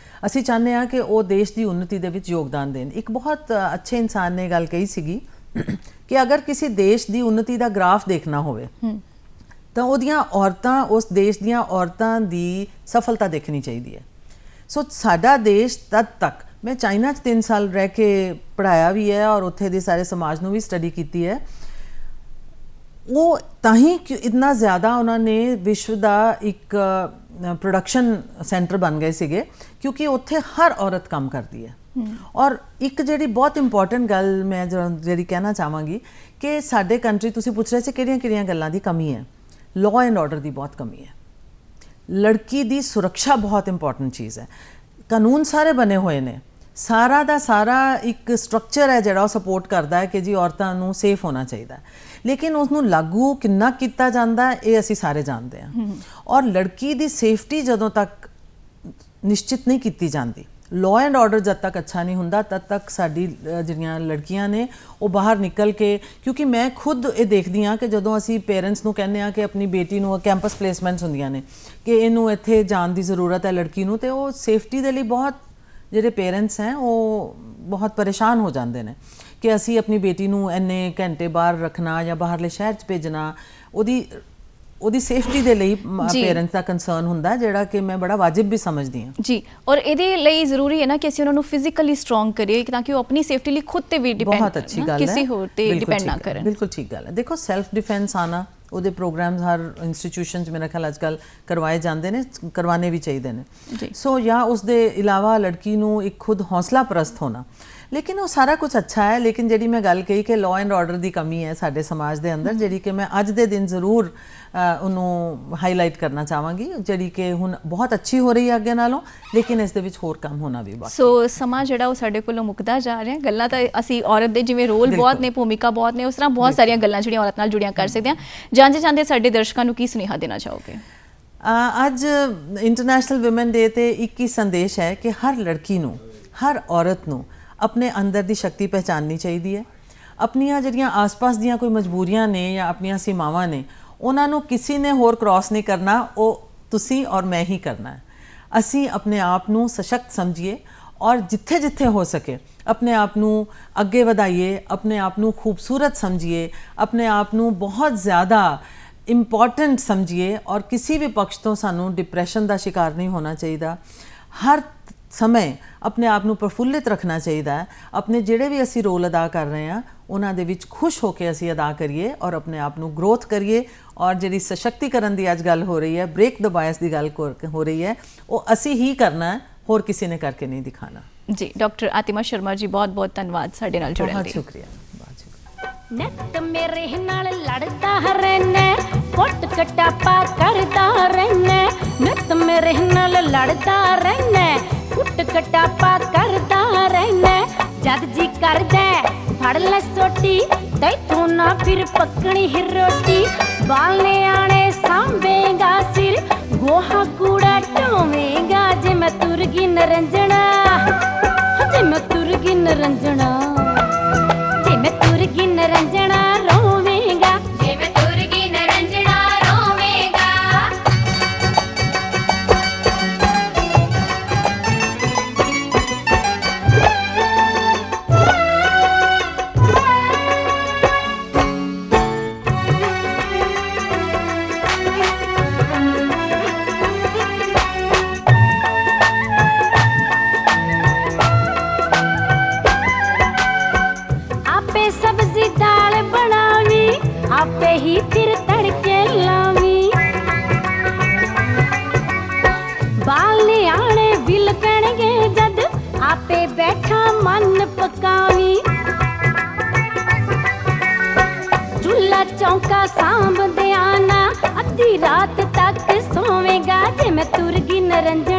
ਅਸੀਂ ਚਾਹੁੰਦੇ ਹਾਂ ਕਿ ਉਹ ਦੇਸ਼ ਦੀ ਉન્નਤੀ ਦੇ ਵਿੱਚ ਯੋਗਦਾਨ ਦੇਣ। ਇੱਕ ਬਹੁਤ ਅੱਛੇ ਇਨਸਾਨ ਨੇ ਗੱਲ ਕਹੀ ਸੀਗੀ ਕਿ ਅਗਰ ਕਿਸੇ ਦੇਸ਼ ਦੀ ਉન્નਤੀ ਦਾ ਗ੍ਰਾਫ ਦੇਖਣਾ ਹੋਵੇ ਤਾਂ ਉਹਦੀਆਂ ਔਰਤਾਂ, ਉਸ ਦੇਸ਼ ਦੀਆਂ ਔਰਤਾਂ ਦੀ ਸਫਲਤਾ ਦੇਖਣੀ ਚਾਹੀਦੀ ਹੈ। ਸੋ ਸਾਡਾ ਦੇਸ਼ ਤਦ ਤੱਕ, ਮੈਂ ਚਾਈਨਾ 'ਚ 3 ਸਾਲ ਰਹਿ ਕੇ ਪੜ੍ਹਾਇਆ ਵੀ ਹੈ ਔਰ ਉੱਥੇ ਦੇ ਸਾਰੇ ਸਮਾਜ ਨੂੰ ਵੀ ਸਟੱਡੀ ਕੀਤੀ ਹੈ। ਉਹ ਤਾਂ ਹੀ ਇਤਨਾ ਜ਼ਿਆਦਾ ਉਹਨਾਂ ਨੇ ਵਿਸ਼ਵ ਦਾ ਇੱਕ ਪ੍ਰੋਡਕਸ਼ਨ ਸੈਂਟਰ ਬਣ ਗਏ ਸੀਗੇ ਕਿਉਂਕਿ ਉੱਥੇ ਹਰ ਔਰਤ ਕੰਮ ਕਰਦੀ ਹੈ। ਔਰ ਇੱਕ ਜਿਹੜੀ ਬਹੁਤ ਇੰਪੋਰਟੈਂਟ ਗੱਲ ਮੈਂ ਜਿਹੜੀ ਕਹਿਣਾ ਚਾਹਾਂਗੀ ਕਿ ਸਾਡੇ ਕੰਟਰੀ, ਤੁਸੀਂ ਪੁੱਛ ਰਹੇ ਸੀ ਕਿਹੜੀਆਂ ਗੱਲਾਂ ਦੀ ਕਮੀ ਹੈ। ਲਾਅ ਐਂਡ ਆਰਡਰ ਦੀ ਬਹੁਤ ਕਮੀ ਹੈ। ਲੜਕੀ ਦੀ ਸੁਰੱਖਿਆ ਬਹੁਤ ਇੰਪੋਰਟੈਂਟ ਚੀਜ਼ ਹੈ। ਕਾਨੂੰਨ ਸਾਰੇ ਬਣੇ ਹੋਏ ਨੇ, ਸਾਰਾ ਦਾ ਸਾਰਾ ਇੱਕ ਸਟਰਕਚਰ ਹੈ ਜਿਹੜਾ ਉਹ ਸਪੋਰਟ ਕਰਦਾ ਹੈ ਕਿ ਜੀ ਔਰਤਾਂ ਨੂੰ ਸੇਫ ਹੋਣਾ ਚਾਹੀਦਾ, ਲੇਕਿਨ ਉਸ ਨੂੰ ਲਾਗੂ ਕਿੰਨਾ ਕੀਤਾ ਜਾਂਦਾ ਇਹ ਅਸੀਂ ਸਾਰੇ ਜਾਣਦੇ ਹਾਂ। ਔਰ ਲੜਕੀ ਦੀ ਸੇਫਟੀ ਜਦੋਂ ਤੱਕ ਨਿਸ਼ਚਿਤ ਨਹੀਂ ਕੀਤੀ ਜਾਂਦੀ, ਲਾਅ ਐਂਡ ਆਰਡਰ ਜਦ ਤੱਕ ਅੱਛਾ ਨਹੀਂ ਹੁੰਦਾ, ਤਦ ਤੱਕ ਸਾਡੀ ਜਿਹੜੀਆਂ ਲੜਕੀਆਂ ਨੇ ਉਹ ਬਾਹਰ ਨਿਕਲ ਕੇ, ਕਿਉਂਕਿ ਮੈਂ ਖੁਦ ਇਹ ਦੇਖਦੀ ਹਾਂ ਕਿ ਜਦੋਂ ਅਸੀਂ ਪੇਰੈਂਟਸ ਨੂੰ ਕਹਿੰਦੇ ਹਾਂ ਕਿ ਆਪਣੀ ਬੇਟੀ ਨੂੰ, ਕੈਂਪਸ ਪਲੇਸਮੈਂਟਸ ਹੁੰਦੀਆਂ ਨੇ ਕਿ ਇਹਨੂੰ ਇੱਥੇ ਜਾਣ ਦੀ ਜ਼ਰੂਰਤ ਹੈ ਲੜਕੀ ਨੂੰ, ਤੇ ਉਹ ਸੇਫਟੀ ਦੇ ਲਈ ਬਹੁਤ ਜਿਹੜੇ ਪੇਰੈਂਟਸ ਹੈ ਉਹ ਬਹੁਤ ਪਰੇਸ਼ਾਨ ਹੋ ਜਾਂਦੇ ਨੇ ਕਿ ਅਸੀਂ ਆਪਣੀ ਬੇਟੀ ਨੂੰ ਇੰਨੇ ਘੰਟੇ ਬਾਹਰ ਰੱਖਣਾ ਜਾਂ ਬਾਹਰਲੇ ਸ਼ਹਿਰ 'ਚ ਭੇਜਣਾ। ਉਹਦੀ ਸੇਫਟੀ ਦੇ ਲਈ ਪੇਰੈਂਟਸ ਦਾ ਕੰਸਰਨ ਹੁੰਦਾ ਜਿਹੜਾ ਕਿ ਮੈਂ ਬੜਾ ਵਾਜਿਬ ਵੀ ਸਮਝਦੀ ਹਾਂ ਜੀ। ਔਰ ਇਹਦੇ ਲਈ ਜ਼ਰੂਰੀ ਹੈ ਨਾ ਕਿ ਅਸੀਂ ਉਹਨਾਂ ਨੂੰ ਫਿਜ਼ੀਕਲੀ ਸਟਰੋਂਗ ਕਰੀਏ ਤਾਂ ਕਿ ਉਹ ਆਪਣੀ ਸੇਫਟੀ ਲਈ ਖੁਦ ਤੇ ਵੀ ਡਿਪੈਂਡ, ਬਹੁਤ ਅੱਛੀ ਗੱਲ ਹੈ, ਕਿਸੇ ਹੋਰ ਤੇ ਡਿਪੈਂਡ ਨਾ ਕਰਨ। ਬਿਲਕੁਲ ਠੀਕ ਗੱਲ ਹੈ। ਦੇਖੋ ਸੈਲਫ ਡਿਫੈਂਸ ਆਣਾ, ਉਹਦੇ ਪ੍ਰੋਗਰਾਮਸ ਹਰ ਇੰਸਟੀਟਿਊਸ਼ਨ 'ਚ ਮੇਰਾ ਖਿਆਲ ਅੱਜ ਕੱਲ੍ਹ ਕਰਵਾਏ ਜਾਂਦੇ ਨੇ, ਕਰਵਾਉਣੇ ਵੀ ਚਾਹੀਦੇ ਨੇ। ਸੋ ਜਾਂ ਉਸ ਦੇ ਇਲਾਵਾ ਲੜਕੀ ਨੂੰ ਇੱਕ ਖੁਦ ਹੌਸਲਾ ਪ੍ਰਸਤ ਹੋਣਾ, ਲੇਕਿਨ ਉਹ ਸਾਰਾ ਕੁਝ ਅੱਛਾ ਹੈ। ਲੇਕਿਨ ਜਿਹੜੀ ਮੈਂ ਗੱਲ ਕਹੀ ਕਿ ਲਾਅ ਐਂਡ ਆਰਡਰ ਦੀ ਕਮੀ ਹੈ ਸਾਡੇ ਸਮਾਜ ਦੇ ਅੰਦਰ, ਜਿਹੜੀ ਕਿ ਮੈਂ ਅੱਜ ਦੇ ਦਿਨ ਜ਼ਰੂਰ ਉਹਨੂੰ ਹਾਈਲਾਈਟ ਕਰਨਾ ਚਾਹਾਂਗੀ, ਜਿਹੜੀ ਕਿ ਹੁਣ ਬਹੁਤ ਅੱਛੀ ਹੋ ਰਹੀ ਹੈ ਅੱਗੇ ਨਾਲੋਂ, ਲੇਕਿਨ ਇਸ ਦੇ ਵਿੱਚ ਹੋਰ ਕੰਮ ਹੋਣਾ ਵੀ ਬਾਕੀ। ਸੋ ਸਮਾਂ ਜਿਹੜਾ ਉਹ ਸਾਡੇ ਕੋਲੋਂ ਮੁੱਕਦਾ ਜਾ ਰਿਹਾ। ਗੱਲਾਂ ਤਾਂ ਅਸੀਂ ਔਰਤ ਦੇ ਜਿਵੇਂ ਰੋਲ ਬਹੁਤ ਨੇ, ਭੂਮਿਕਾ ਬਹੁਤ ਨੇ, ਉਸ ਤਰ੍ਹਾਂ ਬਹੁਤ ਸਾਰੀਆਂ ਗੱਲਾਂ ਜਿਹੜੀਆਂ ਔਰਤ ਨਾਲ ਜੁੜੀਆਂ ਕਰ ਸਕਦੇ ਹਾਂ। ਜਾਂਦੇ ਜਾਂਦੇ ਸਾਡੇ ਦਰਸ਼ਕਾਂ ਨੂੰ ਕੀ ਸੁਨੇਹਾ ਦੇਣਾ ਚਾਹੋਗੇ? ਅੱਜ ਇੰਟਰਨੈਸ਼ਨਲ ਵਿਮਨ ਡੇ ਤੇ ਇੱਕ ਹੀ ਸੰਦੇਸ਼ ਹੈ ਕਿ ਹਰ ਲੜਕੀ ਨੂੰ, ਹਰ ਔਰਤ ਨੂੰ ਆਪਣੇ ਅੰਦਰ ਦੀ ਸ਼ਕਤੀ ਪਹਿਚਾਨਣੀ ਚਾਹੀਦੀ ਹੈ। ਆਪਣੀਆਂ ਜਿਹੜੀਆਂ ਆਸ-ਪਾਸ ਦੀਆਂ ਕੋਈ ਮਜਬੂਰੀਆਂ ਨੇ ਜਾਂ ਆਪਣੀਆਂ ਸੀਮਾਵਾਂ ਨੇ, ਉਹਨਾਂ ਨੂੰ ਕਿਸੇ ਨੇ ਹੋਰ ਕ੍ਰਾਸ ਨਹੀਂ ਕਰਨਾ, ਉਹ ਤੁਸੀਂ ਔਰ ਮੈਂ ਹੀ ਕਰਨਾ ਹੈ। ਅਸੀਂ ਆਪਣੇ ਆਪ ਨੂੰ ਸਸ਼ਕਤ ਸਮਝੀਏ ਔਰ ਜਿੱਥੇ ਜਿੱਥੇ ਹੋ ਸਕੇ ਆਪਣੇ ਆਪ ਨੂੰ ਅੱਗੇ ਵਧਾਈਏ, ਆਪਣੇ ਆਪ ਨੂੰ ਖੂਬਸੂਰਤ ਸਮਝੀਏ, ਆਪਣੇ ਆਪ ਨੂੰ ਬਹੁਤ ਜ਼ਿਆਦਾ ਇੰਪੋਰਟੈਂਟ ਸਮਝੀਏ ਔਰ ਕਿਸੇ ਵੀ ਪੱਖ ਤੋਂ ਸਾਨੂੰ ਡਿਪਰੈਸ਼ਨ ਦਾ ਸ਼ਿਕਾਰ ਨਹੀਂ ਹੋਣਾ ਚਾਹੀਦਾ। ਹਰ ਸਮੇਂ ਆਪਣੇ ਆਪ ਨੂੰ ਪ੍ਰਫੁੱਲਿਤ ਰੱਖਣਾ ਚਾਹੀਦਾ ਹੈ। ਆਪਣੇ ਜਿਹੜੇ ਵੀ ਅਸੀਂ ਰੋਲ ਅਦਾ ਕਰ ਰਹੇ ਹਾਂ ਉਹਨਾਂ ਦੇ ਵਿੱਚ ਖੁਸ਼ ਹੋ ਕੇ ਅਸੀਂ ਅਦਾ ਕਰੀਏ ਔਰ ਆਪਣੇ ਆਪ ਨੂੰ ਗਰੋਥ ਕਰੀਏ। ਔਰ ਜਿਹੜੀ ਸਸ਼ਕਤੀਕਰਨ ਦੀ ਅੱਜ ਗੱਲ ਹੋ ਰਹੀ ਹੈ, ਬ੍ਰੇਕ ਦ ਬਾਇਸ ਦੀ ਗੱਲ ਹੋ ਰਹੀ ਹੈ, ਉਹ ਅਸੀਂ ਹੀ ਕਰਨਾ ਹੈ, ਹੋਰ ਕਿਸੇ ਨੇ ਕਰਕੇ ਨਹੀਂ ਦਿਖਾਣਾ। ਜੀ ਡਾਕਟਰ ਆਤਿਮਾ ਸ਼ਰਮਾ ਜੀ, ਬਹੁਤ ਬਹੁਤ ਧੰਨਵਾਦ ਸਾਡੇ ਨਾਲ ਜੁੜਨ ਲਈ। ਬਹੁਤ ਸ਼ੁਕਰੀਆ। ਨਿੱਤ ਮੇਰੇ ਨਾਲ ਲੜਦਾ ਰਹਿਣਾ, ਕੁੱਟ ਕਟਾਪਾ ਕਰਦਾ ਰਹਿਣਾ, ਨਿੱਤ ਮੇਰੇ ਨਾਲ ਲੜਦਾ ਰਹਿਣਾ, ਕੁੱਟ ਕਟਾਪਾ ਕਰਦਾ ਰਹਿਣਾ। ਜਦ ਜੀ ਕਰਦਾ ਫੜ ਲੈ ਸੋਟੀ, ਤੈਥੋਂ ਨਾ ਫਿਰ ਪੱਕਣੀ ਹੀ ਰੋਟੀ। ਬਾਲਨੇ ਆਣੇ ਸਾਂਭੇਗਾ ਸਿਰ, ਗੋਹਾ ਕੂੜਾ ਢੋਵੇਂਗਾ। ਜੇ ਮੈਂ ਤੁਰ ਗਈ ਨਰੰਜਣਾ, ਜੇ ਮੈਂ ਤੁਰ ਗਈ ਨਰੰਜਣਾ, ਜੇ ਮੈਂ ਤੁਰ ਗਈ ਨਰੰਜਣਾ ਰੋਵੇਂਗਾ। ਜੇ ਮੈਂ ਤੁਰ ਗਈ ਨਰੰਜਣਾ ਰੋਵੇਂਗਾ। आपे ही फिर तड़के लावी बाल नियाणे विलकणगे जद आपे बैठा मन पकावी चूल्हा चौका सांभ दे आना अद्धी रात तक सोवेगा जे मैं तुरगी नरंजन